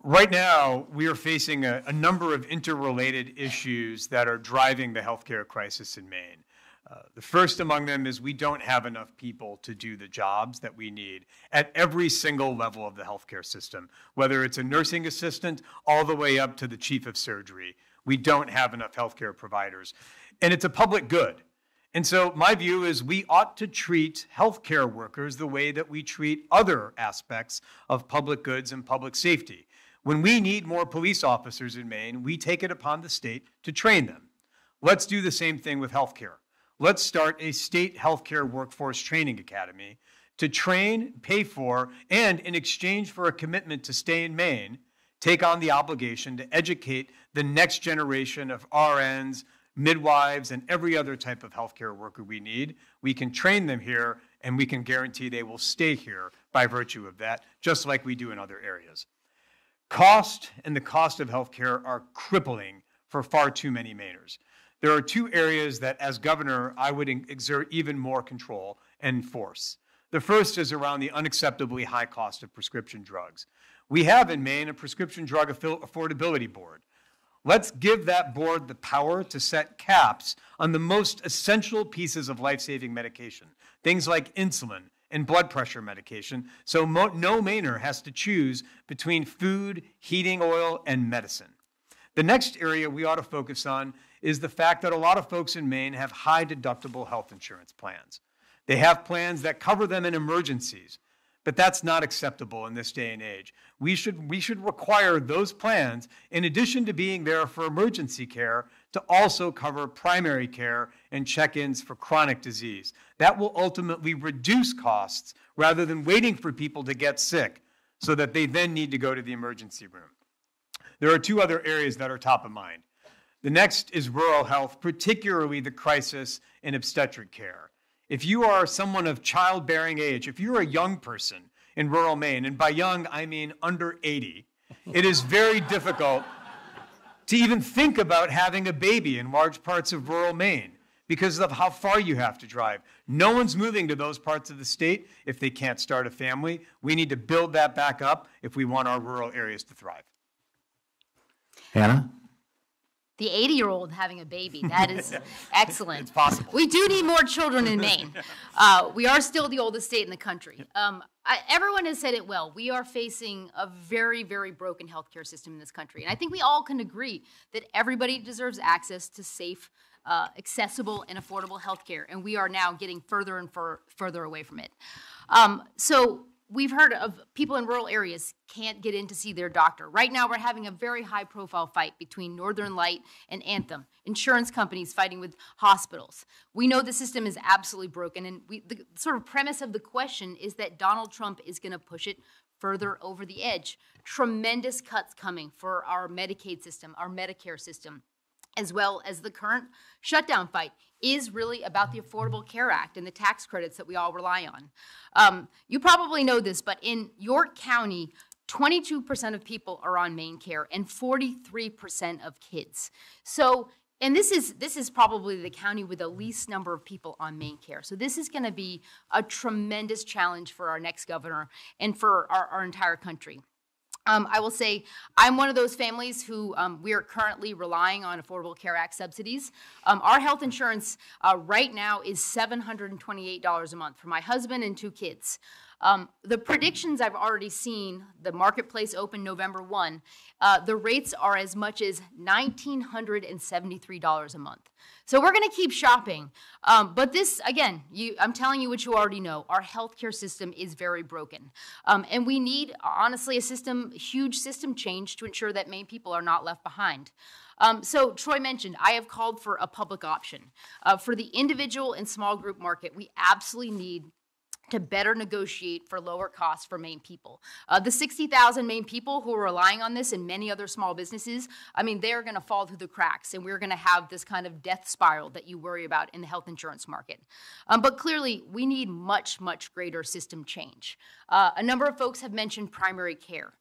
Right now, we are facing a number of interrelated issues that are driving the healthcare crisis in Maine. The first among them is we don't have enough people to do the jobs that we need at every single level of the healthcare system, whether it's a nursing assistant all the way up to the chief of surgery. We don't have enough healthcare providers, and it's a public good. And so my view is we ought to treat healthcare workers the way that we treat other aspects of public goods and public safety. When we need more police officers in Maine, we take it upon the state to train them. Let's do the same thing with healthcare. Let's start a state healthcare workforce training academy to train, pay for, and in exchange for a commitment to stay in Maine, take on the obligation to educate the next generation of RNs, midwives, and every other type of healthcare worker we need. We can train them here, and we can guarantee they will stay here by virtue of that, just like we do in other areas. Cost and the cost of healthcare are crippling for far too many Mainers. There are 2 areas that, as governor, I would exert even more control and force. The first is around the unacceptably high cost of prescription drugs. We have in Maine a prescription drug affordability board. Let's give that board the power to set caps on the most essential pieces of life-saving medication, things like insulin and blood pressure medication, so no Mainer has to choose between food, heating oil, and medicine. The next area we ought to focus on is the fact that a lot of folks in Maine have high deductible health insurance plans. They have plans that cover them in emergencies, but that's not acceptable in this day and age. We should require those plans, in addition to being there for emergency care, to also cover primary care and check-ins for chronic disease. That will ultimately reduce costs rather than waiting for people to get sick so that they then need to go to the emergency room. There are 2 other areas that are top of mind. The next is rural health, particularly the crisis in obstetric care. If you are someone of childbearing age, if you're a young person in rural Maine, and by young I mean under 80, It is very difficult to even think about having a baby in large parts of rural Maine because of how far you have to drive. No one's moving to those parts of the state if they can't start a family. We need to build that back up if we want our rural areas to thrive.
Hannah?
The 80-year-old having a baby, that is excellent.
It's possible.
We do need more children in Maine. We are still the oldest state in the country. Everyone has said it well. We are facing a very, very broken healthcare system in this country. And I think we all can agree that everybody deserves access to safe, accessible, and affordable healthcare. And we are now getting further and further away from it. So we've heard of people in rural areas can't get in to see their doctor. Right now, we're having a very high-profile fight between Northern Light and Anthem, insurance companies fighting with hospitals. We know the system is absolutely broken, and the sort of premise of the question is that Donald Trump is going to push it further over the edge. Tremendous cuts coming for our Medicaid system, our Medicare system, as well as the current shutdown fight is really about the Affordable Care Act and the tax credits that we all rely on. You probably know this, but in York County, 22% of people are on Maine Care and 43% of kids. So, and this is probably the county with the least number of people on Maine Care. So this is going to be a tremendous challenge for our next governor and for our entire country. I will say I'm one of those families who we are currently relying on Affordable Care Act subsidies. Our health insurance right now is $728 a month for my husband and 2 kids. The predictions I've already seen, the marketplace opened November 1, the rates are as much as $1,973 a month. So we're going to keep shopping. But this, again, I'm telling you what you already know. Our healthcare system is very broken. And we need, honestly, a huge system change to ensure that Maine people are not left behind. So Troy mentioned, I have called for a public option. For the individual and small group market, we absolutely need to better negotiate for lower costs for Maine people. The 60,000 Maine people who are relying on this and many other small businesses, I mean, they're going to fall through the cracks, and we're going to have this kind of death spiral that you worry about in the health insurance market. But clearly, we need much, much greater system change. A number of folks have mentioned primary care.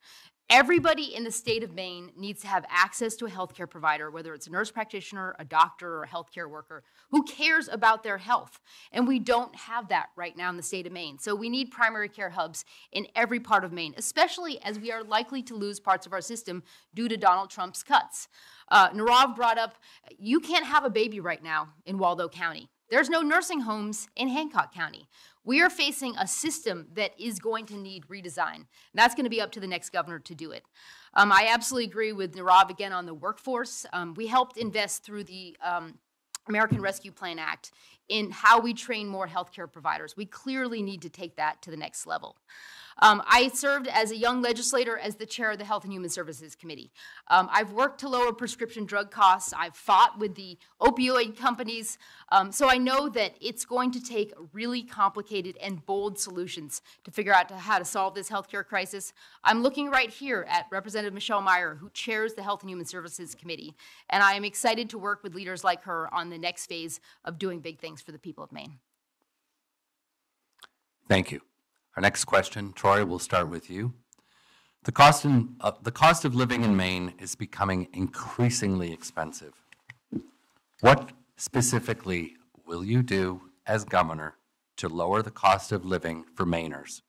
Everybody in the state of Maine needs to have access to a healthcare provider, whether it's a nurse practitioner, a doctor, or a healthcare worker, who cares about their health. And we don't have that right now in the state of Maine. So we need primary care hubs in every part of Maine, especially as we are likely to lose parts of our system due to Donald Trump's cuts. Nirav brought up, you can't have a baby right now in Waldo County. There's no nursing homes in Hancock County. We are facing a system that is going to need redesign. And that's going to be up to the next governor to do it. I absolutely agree with Nirav again on the workforce. We helped invest through the American Rescue Plan Act in how we train more healthcare providers. We clearly need to take that to the next level. I served as a young legislator as the chair of the Health and Human Services Committee. I've worked to lower prescription drug costs. I've fought with the opioid companies. So I know that it's going to take really complicated and bold solutions to figure out how to solve this healthcare crisis. I'm looking right here at Representative Michelle Meyer, who chairs the Health and Human Services Committee. And I am excited to work with leaders like her on the next phase of doing big things for the people of Maine.
Thank you. Our next question, Troy, we'll start with you. The cost of living in Maine is becoming increasingly expensive. What specifically will you do as governor to lower the cost of living for Mainers,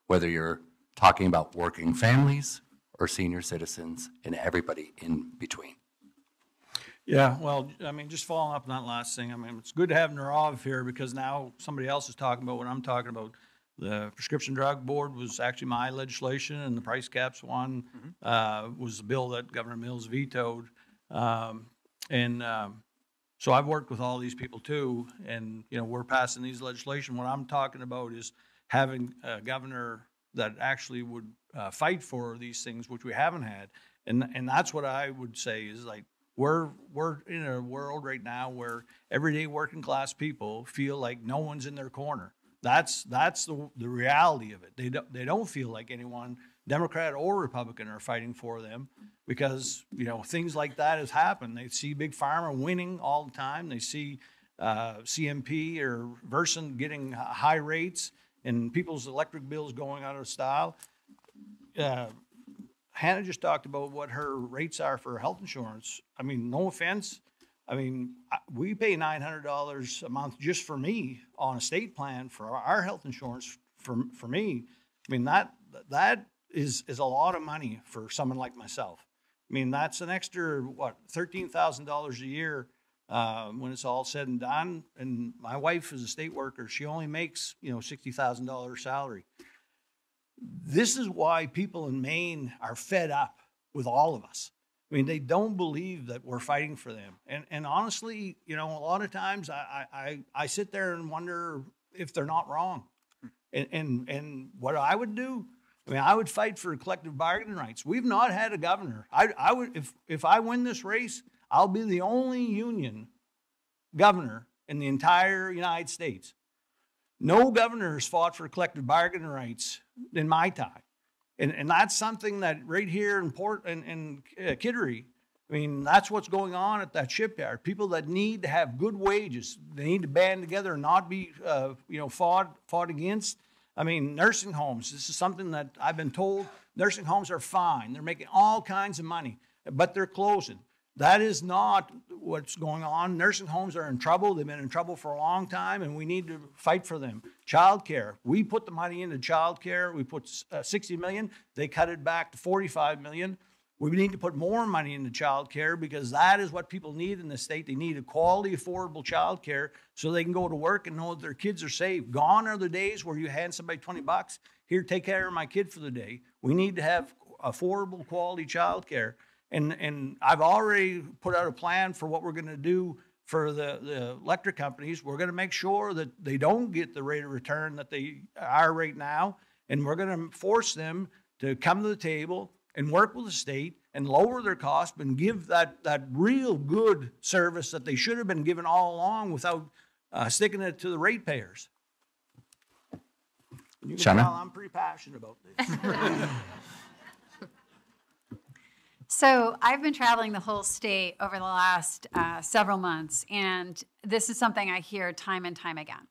whether you're talking about working families or senior citizens and everybody in between?
Yeah, well, I mean, just following up on that last thing, I mean, it's good to have Nirav here because now somebody else is talking about what I'm talking about. The Prescription Drug Board was actually my legislation, and the price caps one was the bill that Governor Mills vetoed. So I've worked with all these people too, and we're passing these legislation. What I'm talking about is having a governor that actually would fight for these things, which we haven't had, and that's what I would say is like we're in a world right now where everyday working class people feel like no one's in their corner. That's the reality of it. They don't feel like anyone, Democrat or Republican, are fighting for them because things like that has happened. They see Big Pharma winning all the time. They see CMP or Versant getting high rates and people's electric bills going out of style. Hannah just talked about what her rates are for health insurance. I mean, no offense. I mean, we pay $900 a month just for me on a state plan for our health insurance for me. I mean, that is a lot of money for someone like myself. I mean, that's an extra, what, $13,000 a year when it's all said and done. And my wife is a state worker. She only makes, $60,000 salary. This is why people in Maine are fed up with all of us. I mean, they don't believe that we're fighting for them. And honestly, a lot of times I sit there and wonder if they're not wrong. And what I would do, I mean, I would fight for collective bargaining rights. We've not had a governor. I would, if I win this race, I'll be the only union governor in the entire United States. No governor has fought for collective bargaining rights in my time. And that's something that right here in Kittery, I mean, that's what's going on at that shipyard. People that need to have good wages, they need to band together and not be, fought against. I mean, nursing homes, this is something that I've been told. Nursing homes are fine. They're making all kinds of money, but they're closing. That is not what's going on. Nursing homes are in trouble. They've been in trouble for a long time, and we need to fight for them. Child care. We put the money into child care. We put $60 million. They cut it back to $45 million. We need to put more money into child care because that is what people need in the state. They need a quality, affordable child care so they can go to work and know that their kids are safe. Gone are the days where you hand somebody $20. Here, take care of my kid for the day. We need to have affordable, quality child care. And I've already put out a plan for what we're going to do for the electric companies. We're going to make sure that they don't get the rate of return that they are right now. And we're going to force them to come to the table and work with the state and lower their cost and give that real good service that they should have been given all along without sticking it to the ratepayers. You can
Shanna?
tell I'm pretty passionate about this.
So I've been traveling the whole state over the last several months, and this is something I hear time and time again.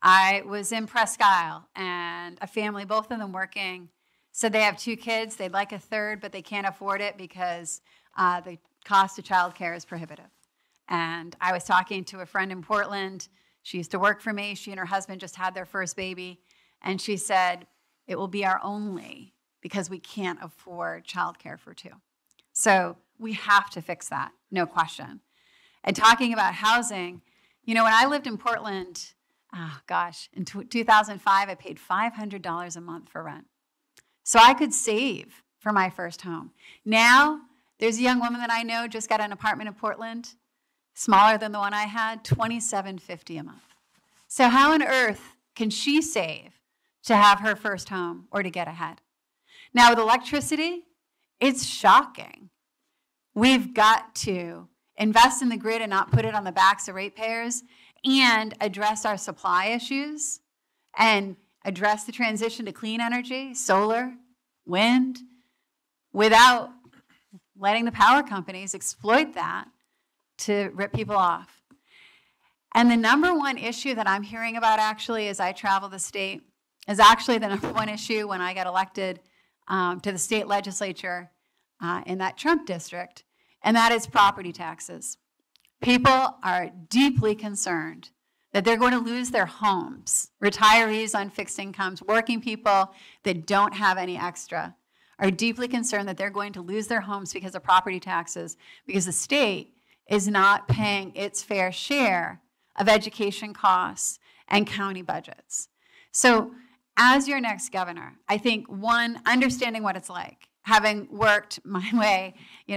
I was in Presque Isle, and a family, both of them working, said they have 2 kids. They'd like a third, but they can't afford it because the cost of childcare is prohibitive. And I was talking to a friend in Portland. She used to work for me. She and her husband just had their first baby, and she said, it will be our only because we can't afford childcare for 2. So we have to fix that, no question. And talking about housing, when I lived in Portland, in 2005, I paid $500 a month for rent. So I could save for my first home. Now, there's a young woman that I know just got an apartment in Portland, smaller than the one I had, $27.50 a month. So how on earth can she save to have her first home or to get ahead? Now, with electricity, it's shocking. We've got to invest in the grid and not put it on the backs of ratepayers and address our supply issues and address the transition to clean energy, solar, wind, without letting the power companies exploit that to rip people off. And the number one issue that I'm hearing about actually as I travel the state is actually the number one issue when I got elected to the state legislature in that Trump district, and that is property taxes. People are deeply concerned that they're going to lose their homes. Retirees on fixed incomes, working people that don't have any extra are deeply concerned that they're going to lose their homes because of property taxes, because the state is not paying its fair share of education costs and county budgets. So as your next governor, I think, one, understanding what it's like. Having worked my way,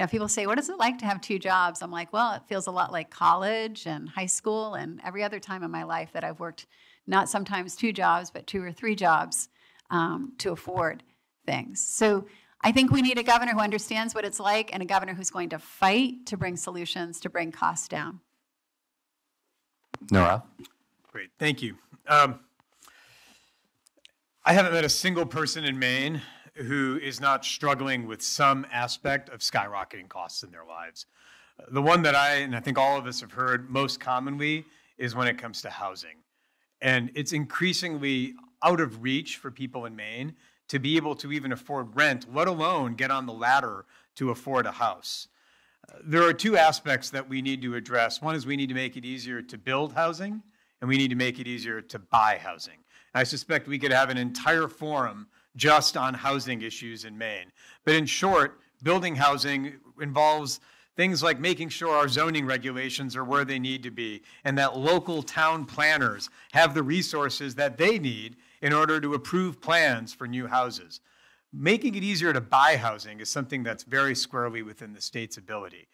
people say, what is it like to have 2 jobs? I'm like, well, it feels a lot like college and high school and every other time in my life that I've worked, not sometimes 2 jobs, but 2 or 3 jobs to afford things. So I think we need a governor who understands what it's like and a governor who's going to fight to bring solutions, to bring costs down.
Nora?
Great, thank you. I haven't met a single person in Maine who is not struggling with some aspect of skyrocketing costs in their lives. The one that I think all of us have heard most commonly is when it comes to housing. And it's increasingly out of reach for people in Maine to be able to even afford rent, let alone get on the ladder to afford a house. There are two aspects that we need to address. One is we need to make it easier to build housing, and we need to make it easier to buy housing. I suspect we could have an entire forum just on housing issues in Maine. But in short, building housing involves things like making sure our zoning regulations are where they need to be and that local town planners have the resources that they need in order to approve plans for new houses. Making it easier to buy housing is something that's very squarely within the state's ability.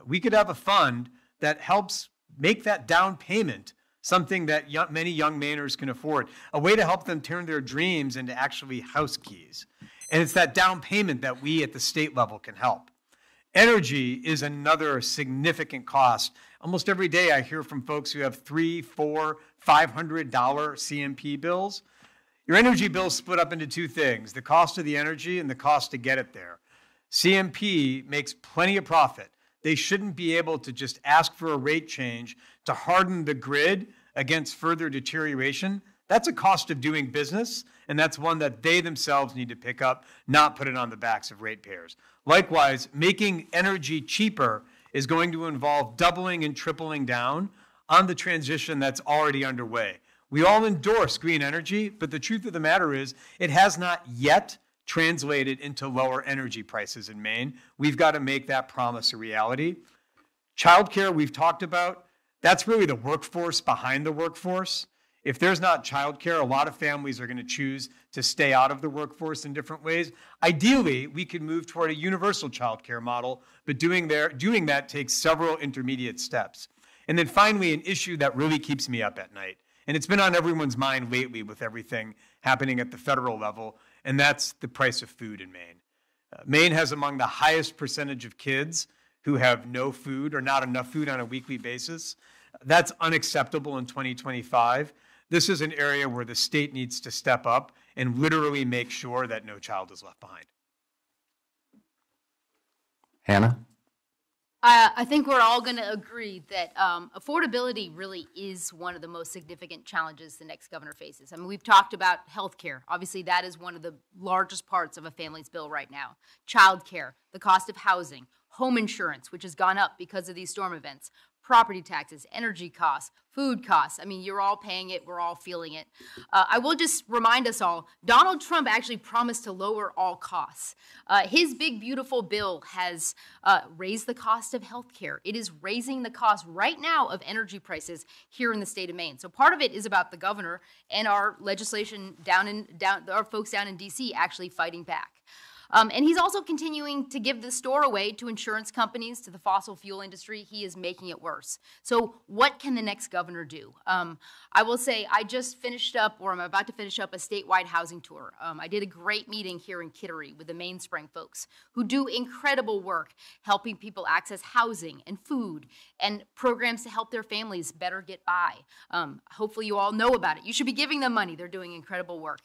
We could have a fund that helps make that down payment something that many young Mainers can afford, a way to help them turn their dreams into actually house keys. And it's that down payment that we at the state level can help. Energy is another significant cost. Almost every day I hear from folks who have $300, $400, $500 CMP bills. Your energy bill is split up into two things, the cost of the energy and the cost to get it there. CMP makes plenty of profit. They shouldn't be able to just ask for a rate change to harden the grid against further deterioration. That's a cost of doing business, and that's one that they themselves need to pick up, not put it on the backs of ratepayers. Likewise, making energy cheaper is going to involve doubling and tripling down on the transition that's already underway. We all endorse green energy, but the truth of the matter is it has not yet translated into lower energy prices in Maine. We've got to make that promise a reality. Childcare, we've talked about. That's really the workforce behind the workforce. If there's not childcare, a lot of families are going to choose to stay out of the workforce in different ways. Ideally, we could move toward a universal childcare model, but doing that takes several intermediate steps. And then finally, an issue that really keeps me up at night, and it's been on everyone's mind lately with everything happening at the federal level, and that's the price of food in Maine. Maine has among the highest percentage of kids who have no food or not enough food on a weekly basis. That's unacceptable in 2025. This is an area where the state needs to step up and literally make sure that no child is left behind.
Hannah?
I think we're all going to agree that affordability really is one of the most significant challenges the next governor faces. I mean, we've talked about health care. Obviously, that is one of the largest parts of a family's bill right now. Child care, the cost of housing, home insurance, which has gone up because of these storm events, property taxes, energy costs, food costs. I mean, you're all paying it. We're all feeling it. I will just remind us all, Donald Trump actually promised to lower all costs. His big, beautiful bill has raised the cost of health care. It is raising the cost right now of energy prices here in the state of Maine. So part of it is about the governor and our legislation our folks down in D.C. actually fighting back. And he's also continuing to give the store away to insurance companies, to the fossil fuel industry. He is making it worse. So what can the next governor do? I will say I just finished up, or I'm about to finish up, a statewide housing tour. I did a great meeting here in Kittery with the Mainspring folks who do incredible work helping people access housing and food and programs to help their families better get by. Hopefully you all know about it. You should be giving them money. They're doing incredible work.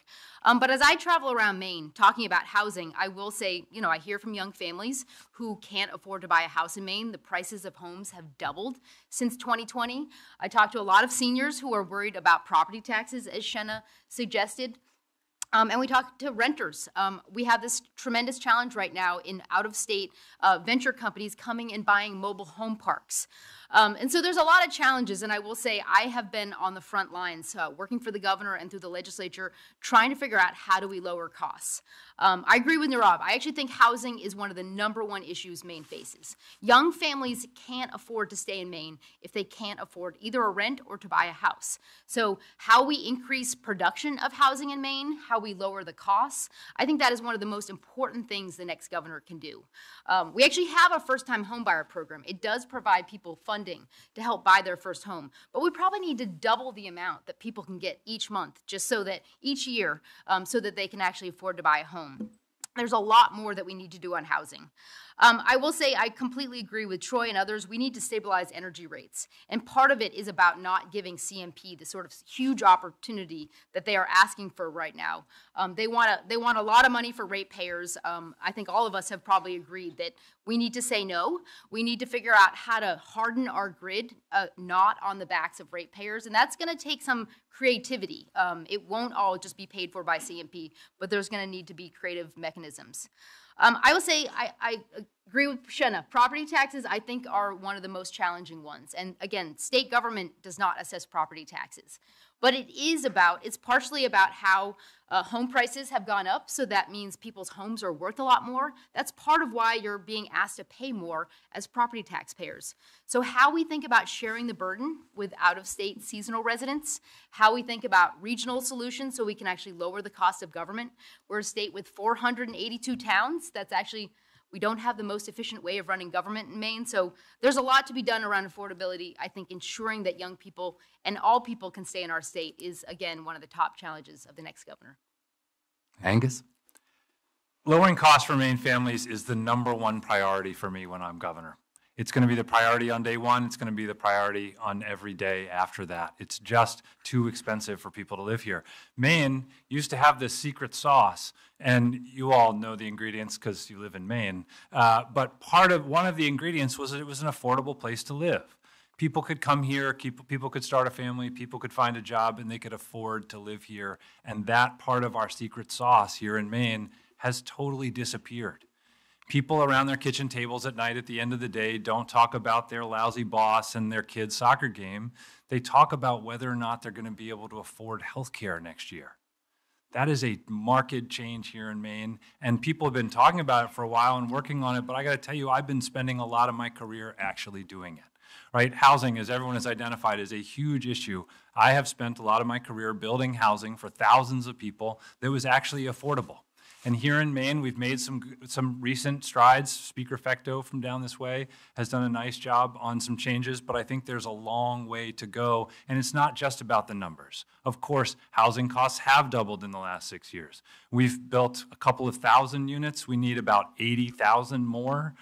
But as I travel around Maine talking about housing, I will say, I hear from young families who can't afford to buy a house in Maine. The prices of homes have doubled since 2020. I talk to a lot of seniors who are worried about property taxes, as Shenna suggested. And we talk to renters. We have this tremendous challenge right now in out-of-state venture companies coming and buying mobile home parks. And so there's a lot of challenges, and I will say I have been on the front lines working for the governor and through the legislature trying to figure out how do we lower costs. I agree with Nirav. I actually think housing is one of the #1 issues Maine faces. Young families can't afford to stay in Maine if they can't afford either a rent or to buy a house. So how we increase production of housing in Maine, how we lower the costs, I think that is one of the most important things the next governor can do. We actually have a first-time homebuyer program. It does provide people funding to help buy their first home, but we probably need to double the amount that people can get each month, just so that each year, so that they can actually afford to buy a home. There's a lot more that we need to do on housing. I will say I completely agree with Troy and others. We need to stabilize energy rates. And part of it is about not giving CMP the sort of huge opportunity that they are asking for right now. They want a lot of money for ratepayers. I think all of us have probably agreed that We need to say no. We need to figure out how to harden our grid, not on the backs of ratepayers, and that's going to take some creativity. It won't all just be paid for by CMP, but there's going to need to be creative mechanisms. I will say I agree with Shenna. Property taxes, I think, are one of the most challenging ones. And again, state government does not assess property taxes. But it's partially about how home prices have gone up, so that means people's homes are worth a lot more. That's part of why you're being asked to pay more as property taxpayers. So how we think about sharing the burden with out-of-state seasonal residents, how we think about regional solutions so we can actually lower the cost of government. We're a state with 482 towns. We don't have the most efficient way of running government in Maine, so there's a lot to be done around affordability. I think ensuring that young people and all people can stay in our state is, again, one of the top challenges of the next governor.
Angus?
Lowering costs for Maine families is the #1 priority for me when I'm governor. It's going to be the priority on day one. It's going to be the priority on every day after that. It's just too expensive for people to live here. Maine used to have this secret sauce, and you all know the ingredients because you live in Maine. But one of the ingredients was that it was an affordable place to live. People could come here, people could start a family, people could find a job, and they could afford to live here. And that part of our secret sauce here in Maine has totally disappeared. People around their kitchen tables at night at the end of the day don't talk about their lousy boss and their kid's soccer game. They talk about whether or not they're going to be able to afford health care next year. That is a marked change here in Maine, and people have been talking about it for a while and working on it, but I got to tell you, I've been spending a lot of my career actually doing it. Right? Housing, as everyone has identified, is a huge issue. I have spent a lot of my career building housing for thousands of people that was actually affordable. And here in Maine, we've made some recent strides. Speaker Fecto from down this way has done a nice job on some changes, but I think there's a long way to go. And it's not just about the numbers. Of course, housing costs have doubled in the last 6 years. We've built a couple of thousand units. We need about 80,000 more.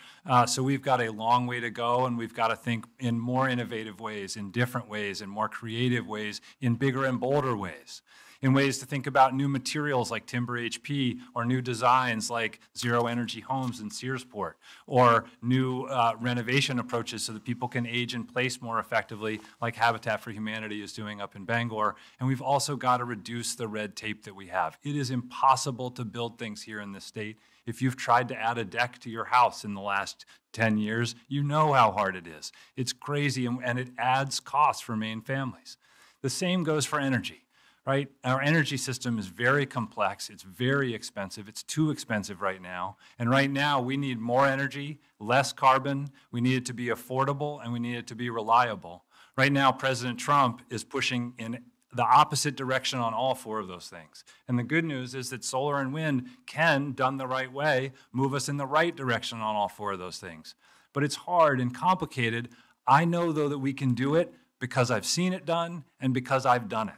So we've got a long way to go, and we've got to think in more innovative ways, in different ways, in more creative ways, in bigger and bolder ways. In ways to think about new materials like timber HP, or new designs like zero energy homes in Searsport, or new renovation approaches so that people can age in place more effectively like Habitat for Humanity is doing up in Bangor. And we've also got to reduce the red tape that we have. It is impossible to build things here in this state. If you've tried to add a deck to your house in the last 10 years, you know how hard it is. It's crazy, and it adds costs for Maine families. The same goes for energy. Right? Our energy system is very complex. It's very expensive. It's too expensive right now. And right now, we need more energy, less carbon. We need it to be affordable, and we need it to be reliable. Right now, President Trump is pushing in the opposite direction on all 4 of those things. And the good news is that solar and wind can, done the right way, move us in the right direction on all 4 of those things. But it's hard and complicated. I know, though, that we can do it because I've seen it done and because I've done it.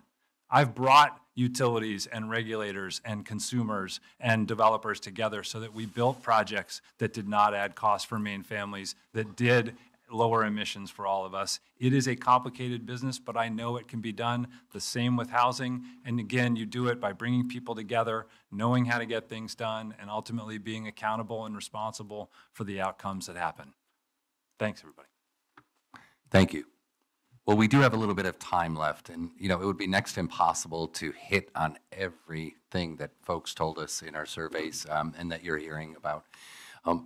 I've brought utilities and regulators and consumers and developers together so that we built projects that did not add costs for Maine families, that did lower emissions for all of us. It is a complicated business, but I know it can be done. The same with housing. And again, you do it by bringing people together, knowing how to get things done, and ultimately being accountable and responsible for the outcomes that happen. Thanks, everybody.
Thank you. Well, we do have a little bit of time left, and it would be next to impossible to hit on everything that folks told us in our surveys and that you're hearing about.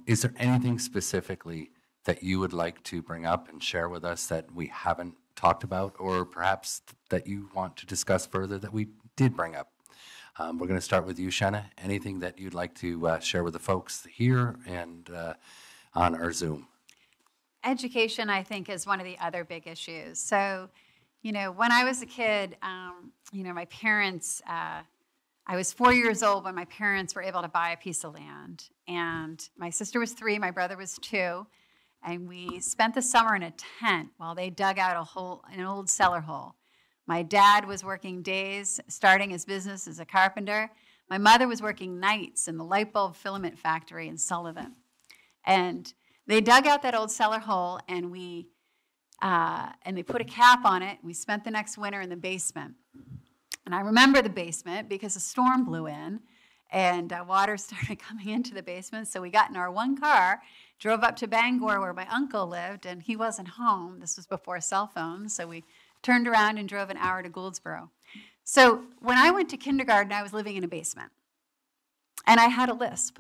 Is there anything specifically that you would like to bring up and share with us that we haven't talked about, or perhaps that you want to discuss further that we did bring up? We're going to start with you, Shenna. Anything that you'd like to share with the folks here and on our Zoom?
Education, I think, is one of the other big issues. So, when I was a kid, my parents, I was 4 years old when my parents were able to buy a piece of land. And my sister was 3, my brother was 2. And we spent the summer in a tent while they dug out an old cellar hole. My dad was working days, starting his business as a carpenter. My mother was working nights in the light bulb filament factory in Sullivan. And they dug out that old cellar hole, and they put a cap on it. We spent the next winter in the basement. And I remember the basement because a storm blew in, and water started coming into the basement. So we got in our one car, drove up to Bangor where my uncle lived, and he wasn't home. This was before cell phones, so we turned around and drove an hour to Gouldsboro. So when I went to kindergarten, I was living in a basement, and I had a lisp.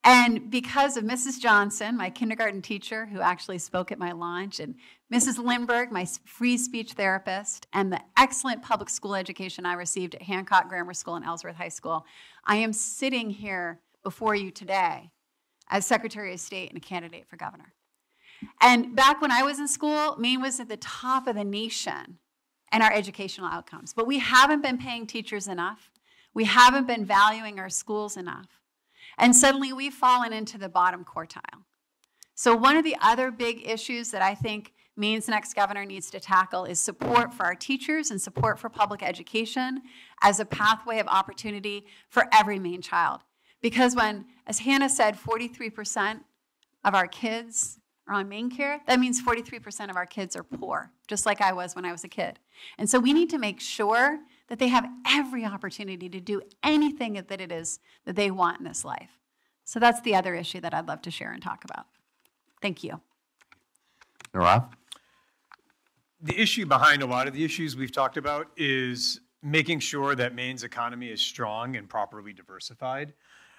And because of Mrs. Johnson, my kindergarten teacher, who actually spoke at my launch, and Mrs. Lindbergh, my free speech therapist, and the excellent public school education I received at Hancock Grammar School and Ellsworth High School, I am sitting here before you today as Secretary of State and a candidate for governor. And back when I was in school, Maine was at the top of the nation in our educational outcomes. But we haven't been paying teachers enough. We haven't been valuing our schools enough. And suddenly we've fallen into the bottom quartile. So one of the other big issues that I think Maine's next governor needs to tackle is support for our teachers and support for public education as a pathway of opportunity for every Maine child. Because when, as Hannah said, 43% of our kids are on Maine Care, that means 43% of our kids are poor, just like I was when I was a kid. And so we need to make sure that they have every opportunity to do anything that it is that they want in this life. So that's the other issue that I'd love to share and talk about. Thank you.
Nirav?
The issue behind a lot of the issues we've talked about is making sure that Maine's economy is strong and properly diversified.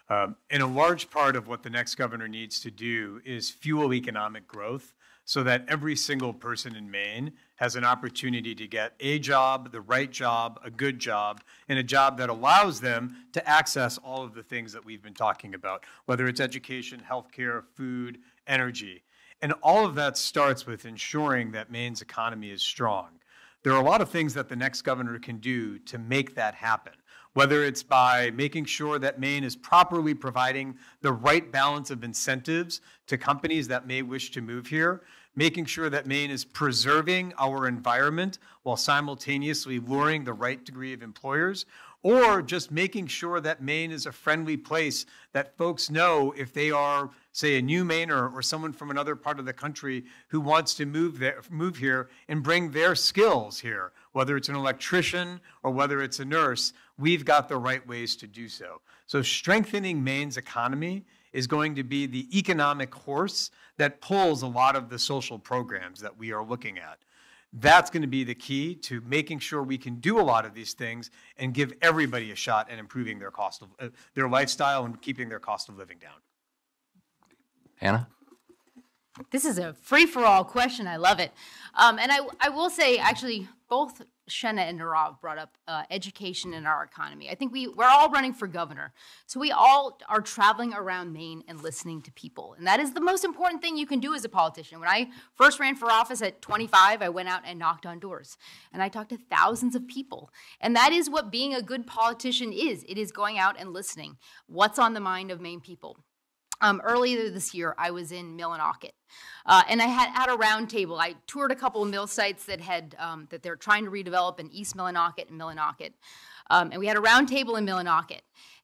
And a large part of what the next governor needs to do is fuel economic growth so that every single person in Maine has an opportunity to get a job, the right job, a good job, and a job that allows them to access all of the things that we've been talking about, whether it's education, healthcare, food, energy. And all of that starts with ensuring that Maine's economy is strong. There are a lot of things that the next governor can do to make that happen, whether it's by making sure that Maine is properly providing the right balance of incentives to companies that may wish to move here, making sure that Maine is preserving our environment while simultaneously luring the right degree of employers, or just making sure that Maine is a friendly place that folks know if they are, say, a new Mainer or someone from another part of the country who wants to move here and bring their skills here, whether it's an electrician or whether it's a nurse, we've got the right ways to do so. So strengthening Maine's economy is going to be the economic horse that pulls a lot of the social programs that we are looking at. That's going to be the key to making sure we can do a lot of these things and give everybody a shot at improving their cost of their lifestyle and keeping their cost of living down.
Hannah?
This is a free-for-all question. I love it. And I will say, actually, both Shenna and Nirav brought up education in our economy. I think we're all running for governor. So we all are traveling around Maine and listening to people. And that is the most important thing you can do as a politician. When I first ran for office at 25, I went out and knocked on doors. And I talked to thousands of people. And that is what being a good politician is. It is going out and listening. What's on the mind of Maine people? Earlier this year, I was in Millinocket, and I had a round table. I toured a couple of mill sites that had that they're trying to redevelop in East Millinocket and Millinocket, and we had a round table in Millinocket.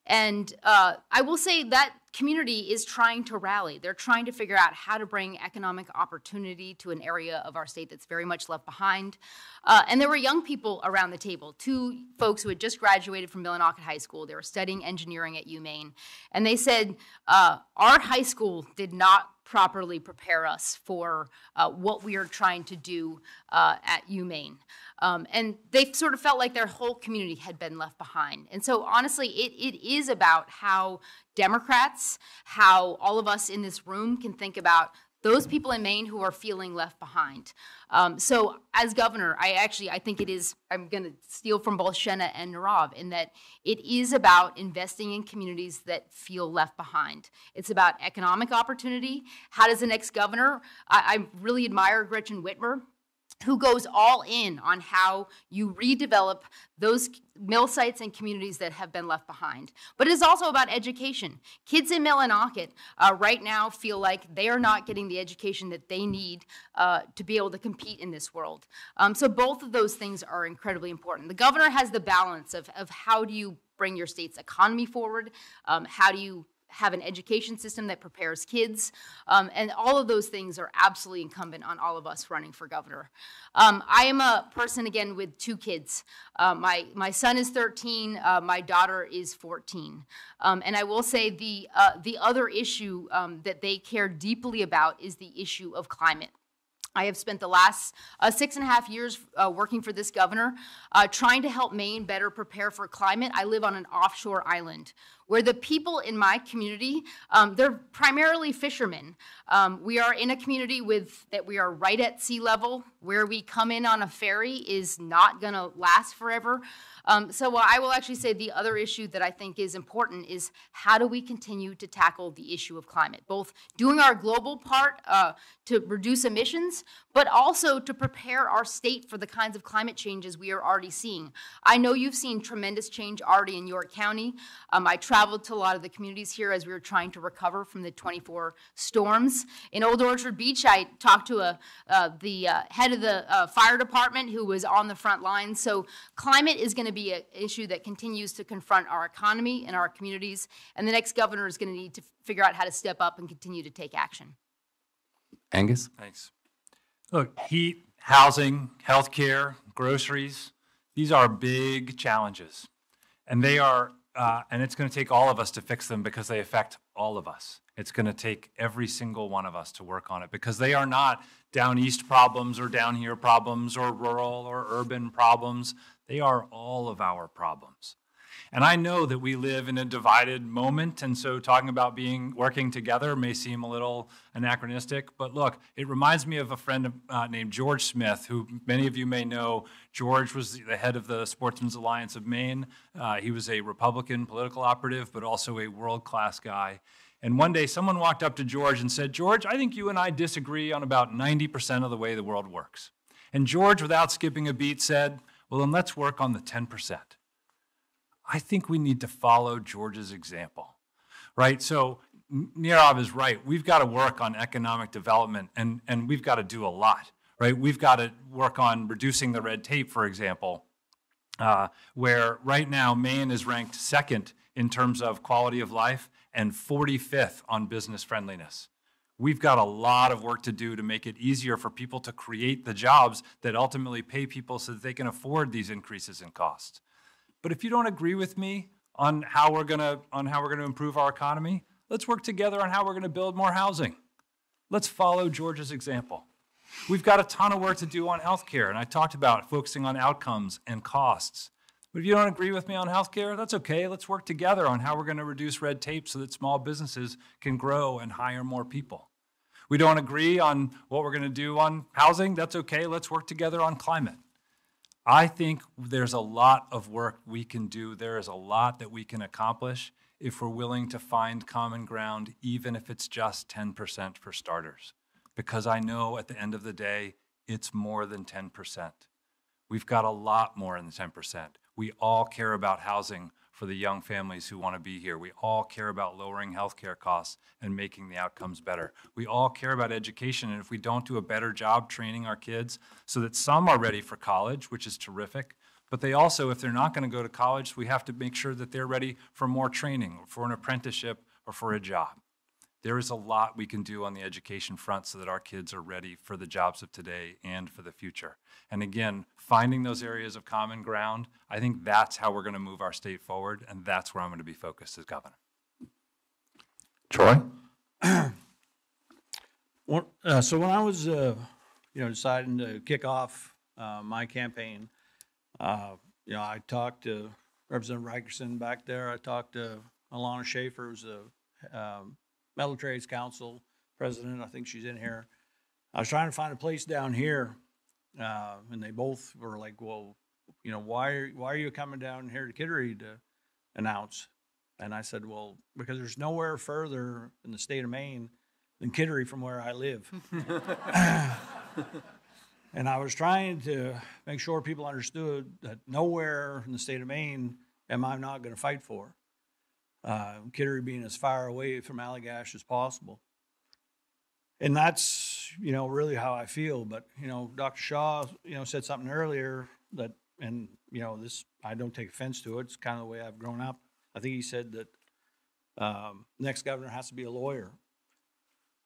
And I will say that community is trying to rally. They're trying to figure out how to bring economic opportunity to an area of our state that's very much left behind. And there were young people around the table, two folks who had just graduated from Millinocket High School. They were studying engineering at UMaine. And they said, our high school did not properly prepare us for what we are trying to do at UMaine. And they sort of felt like their whole community had been left behind. And so honestly, it is about how Democrats, how all of us in this room can think about those people in Maine who are feeling left behind. So as governor, I think it is, I'm going to steal from both Shenna and Nirav in that it is about investing in communities that feel left behind. It's about economic opportunity. How does the next governor, I really admire Gretchen Whitmer, who goes all in on how you redevelop those mill sites and communities that have been left behind. But it is also about education. Kids in Millinocket right now feel like they are not getting the education that they need to be able to compete in this world. So both of those things are incredibly important. The governor has the balance of how do you bring your state's economy forward, how do you have an education system that prepares kids. And all of those things are absolutely incumbent on all of us running for governor. I am a person, again, with 2 kids. My son is 13, my daughter is 14. And I will say the other issue that they care deeply about is the issue of climate. I have spent the last 6.5 years working for this governor, trying to help Maine better prepare for climate. I live on an offshore island where the people in my community, they're primarily fishermen. We are in a community that we are right at sea level. Where we come in on a ferry is not going to last forever. So I will actually say the other issue that I think is important is how do we continue to tackle the issue of climate, both doing our global part to reduce emissions, but also to prepare our state for the kinds of climate changes we are already seeing. I know you've seen tremendous change already in York County. I traveled to a lot of the communities here as we were trying to recover from the 24 storms. In Old Orchard Beach, I talked to the head of the fire department who was on the front lines. So climate is going to be an issue that continues to confront our economy and our communities, and the next governor is going to need to figure out how to step up and continue to take action.
Angus?
Thanks. Look, heat, housing, healthcare, groceries, these are big challenges. And they are, and it's going to take all of us to fix them because they affect all of us. It's going to take every single one of us to work on it because they are not down east problems or down here problems or rural or urban problems. They are all of our problems. And I know that we live in a divided moment, and so talking about working together may seem a little anachronistic, but look, it reminds me of a friend named George Smith, who many of you may know. George was the head of the Sportsmen's Alliance of Maine. He was a Republican political operative, but also a world-class guy. And one day someone walked up to George and said, "George, I think you and I disagree on about 90% of the way the world works." And George, without skipping a beat, said, "Well, then let's work on the 10%. I think we need to follow George's example, right? So Nirav is right. We've got to work on economic development, and we've got to do a lot, right? We've got to work on reducing the red tape, for example, where right now Maine is ranked 2nd in terms of quality of life and 45th on business friendliness. We've got a lot of work to do to make it easier for people to create the jobs that ultimately pay people so that they can afford these increases in costs. But if you don't agree with me on how we're going to improve our economy, let's work together on how we're going to build more housing. Let's follow George's example. We've got a ton of work to do on healthcare, and I talked about focusing on outcomes and costs. But if you don't agree with me on healthcare, that's okay. Let's work together on how we're going to reduce red tape so that small businesses can grow and hire more people. We don't agree on what we're going to do on housing, that's okay. Let's work together on climate. I think there's a lot of work we can do. There is a lot that we can accomplish if we're willing to find common ground, even if it's just 10% for starters. Because I know at the end of the day, it's more than 10%. We've got a lot more than 10%. We all care about housing for the young families who want to be here. We all care about lowering healthcare costs and making the outcomes better. We all care about education, and if we don't do a better job training our kids so that some are ready for college, which is terrific, but they also, if they're not going to go to college, we have to make sure that they're ready for more training, or for an apprenticeship, or for a job. There is a lot we can do on the education front so that our kids are ready for the jobs of today and for the future. And again, finding those areas of common ground, I think that's how we're going to move our state forward, and that's where I'm going to be focused as governor.
Troy?
So when I was, deciding to kick off my campaign, I talked to Representative Rikerson back there. I talked to Alana Schaefer, who's the Metal Trades Council president. I think she's in here. I was trying to find a place down here, and they both were like, "Well, why are you coming down here to Kittery to announce?" And I said, "Well, because there's nowhere further in the state of Maine than Kittery from where I live." And I was trying to make sure people understood that nowhere in the state of Maine am I not going to fight for. Kittery being as far away from Allagash as possible. And that's, really how I feel. But, Dr. Shaw, said something earlier that, and, this, I don't take offense to it. It's kind of the way I've grown up. I think he said that Next governor has to be a lawyer.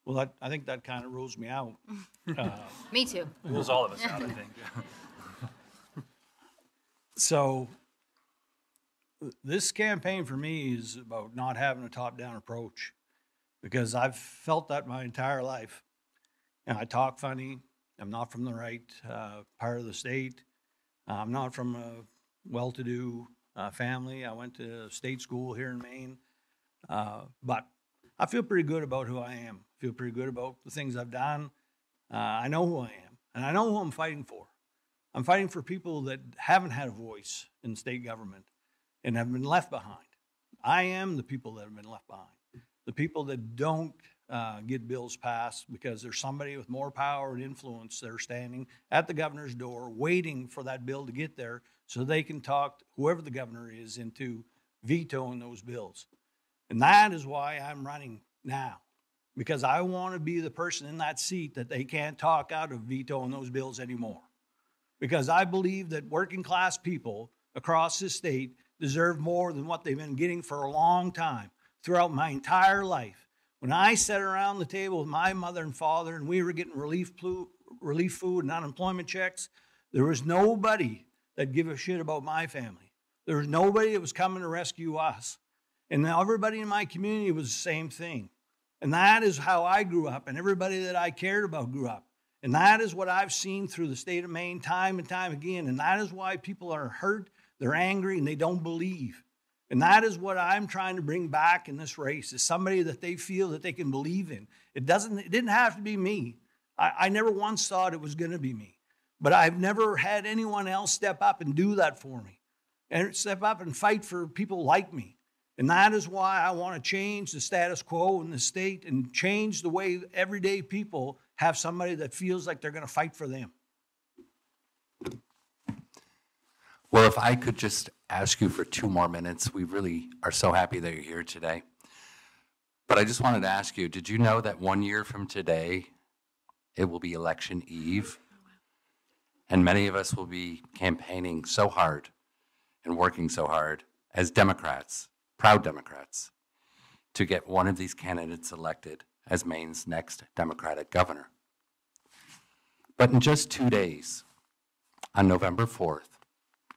Well, I think that kind of rules me out.
Me too.
Rules all of us out, I think.
So this campaign for me is about not having a top-down approach, because I've felt that my entire life. And I talk funny. I'm not from the right part of the state. I'm not from a well-to-do family. I went to state school here in Maine. But I feel pretty good about who I am. I feel pretty good about the things I've done. I know who I am, and I know who I'm fighting for. I'm fighting for people that haven't had a voice in state government and have been left behind. I am the people that have been left behind. The people that don't get bills passed because there's somebody with more power and influence that are standing at the governor's door waiting for that bill to get there so they can talk whoever the governor is into vetoing those bills. And that is why I'm running now, because I want to be the person in that seat that they can't talk out of vetoing those bills anymore. Because I believe that working class people across this state deserve more than what they've been getting for a long time, throughout my entire life. When I sat around the table with my mother and father and we were getting relief food and unemployment checks, there was nobody that gave a shit about my family. There was nobody that was coming to rescue us. And now everybody in my community was the same thing. And that is how I grew up, and everybody that I cared about grew up. And that is what I've seen through the state of Maine time and time again. And that is why people are hurt, they're angry, and they don't believe. And that is what I'm trying to bring back in this race, is somebody that they feel that they can believe in. It didn't have to be me. I never once thought it was going to be me. But I've never had anyone else step up and do that for me, and step up and fight for people like me. And that is why I want to change the status quo in the state and change the way everyday people have somebody that feels like they're going to fight for them.
Well, if I could just ask you for 2 more minutes, we really are so happy that you're here today. But I just wanted to ask you, did you know that 1 year from today, it will be election eve? And many of us will be campaigning so hard and working so hard as Democrats, proud Democrats, to get one of these candidates elected as Maine's next Democratic governor. But in just 2 days, on November 4th,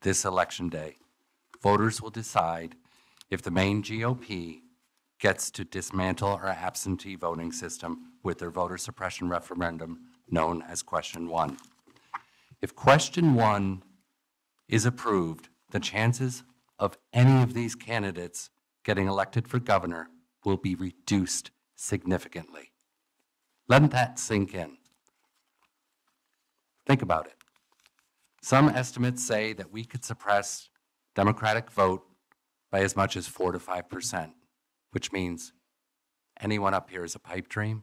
this election day, voters will decide if the Maine GOP gets to dismantle our absentee voting system with their voter suppression referendum known as Question 1. If Question 1 is approved, the chances of any of these candidates getting elected for governor will be reduced significantly. Let that sink in. Think about it. Some estimates say that we could suppress Democratic vote by as much as 4 to 5%, which means anyone up here is a pipe dream.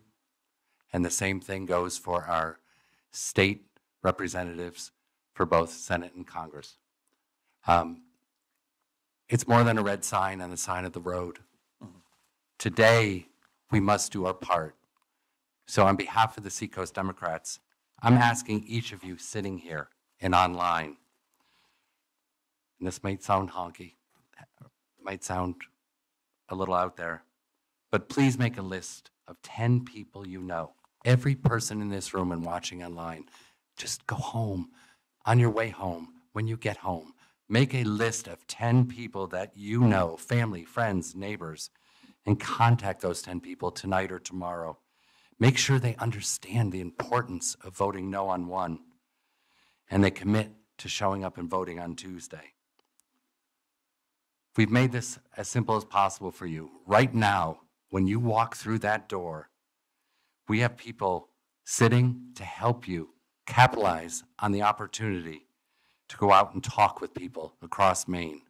And the same thing goes for our state representatives for both Senate and Congress. It's more than a red sign on the side of the road. Today, we must do our part. So on behalf of the Seacoast Democrats, I'm asking each of you sitting here and online, and this might sound honky, might sound a little out there, but please make a list of 10 people you know. Every person in this room and watching online, just go home. On your way home, when you get home, make a list of 10 people that you know, family, friends, neighbors, and contact those 10 people tonight or tomorrow. Make sure they understand the importance of voting no on one, and they commit to showing up and voting on Tuesday. We've made this as simple as possible for you. Right now, when you walk through that door, we have people sitting to help you capitalize on the opportunity to go out and talk with people across Maine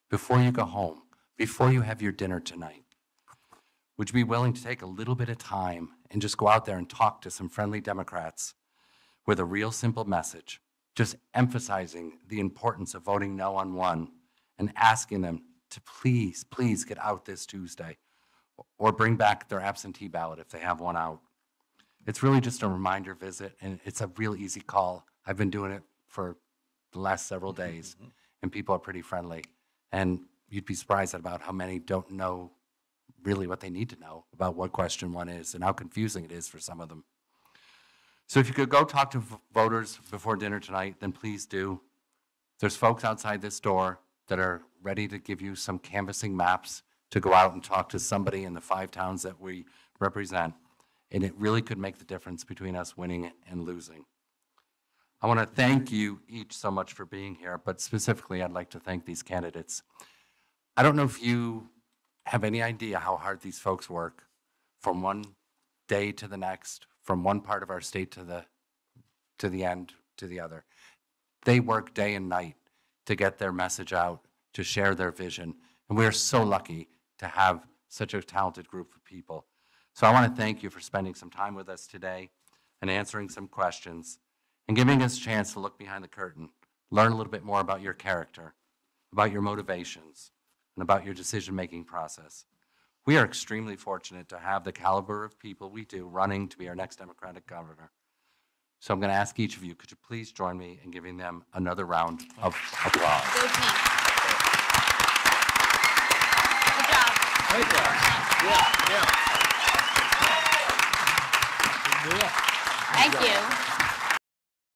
before you go home, before you have your dinner tonight. Would you be willing to take a little bit of time and just go out there and talk to some friendly Democrats with a real simple message, just emphasizing the importance of voting no on one and asking them to please, please get out this Tuesday or bring back their absentee ballot if they have one out. It's really just a reminder visit, and it's a real easy call. I've been doing it for the last several days, and people are pretty friendly. And you'd be surprised about how many don't know really what they need to know about what question 1 is and how confusing it is for some of them. So if you could go talk to voters before dinner tonight, then please do. There's folks outside this door that are ready to give you some canvassing maps to go out and talk to somebody in the 5 towns that we represent. And it really could make the difference between us winning and losing. I want to thank you each so much for being here, but specifically I'd like to thank these candidates. I don't know if you have any idea how hard these folks work from one day to the next, from one part of our state to the end to the other. They work day and night to get their message out, to share their vision, and we are so lucky to have such a talented group of people. So I want to thank you for spending some time with us today and answering some questions and giving us a chance to look behind the curtain, learn a little bit more about your character, about your motivations, and about your decision-making process. We are extremely fortunate to have the caliber of people we do running to be our next Democratic governor. So I'm going to ask each of you, could you please join me in giving them another round of applause?
Go team. Good job.
Great job. Yeah.
Thank you.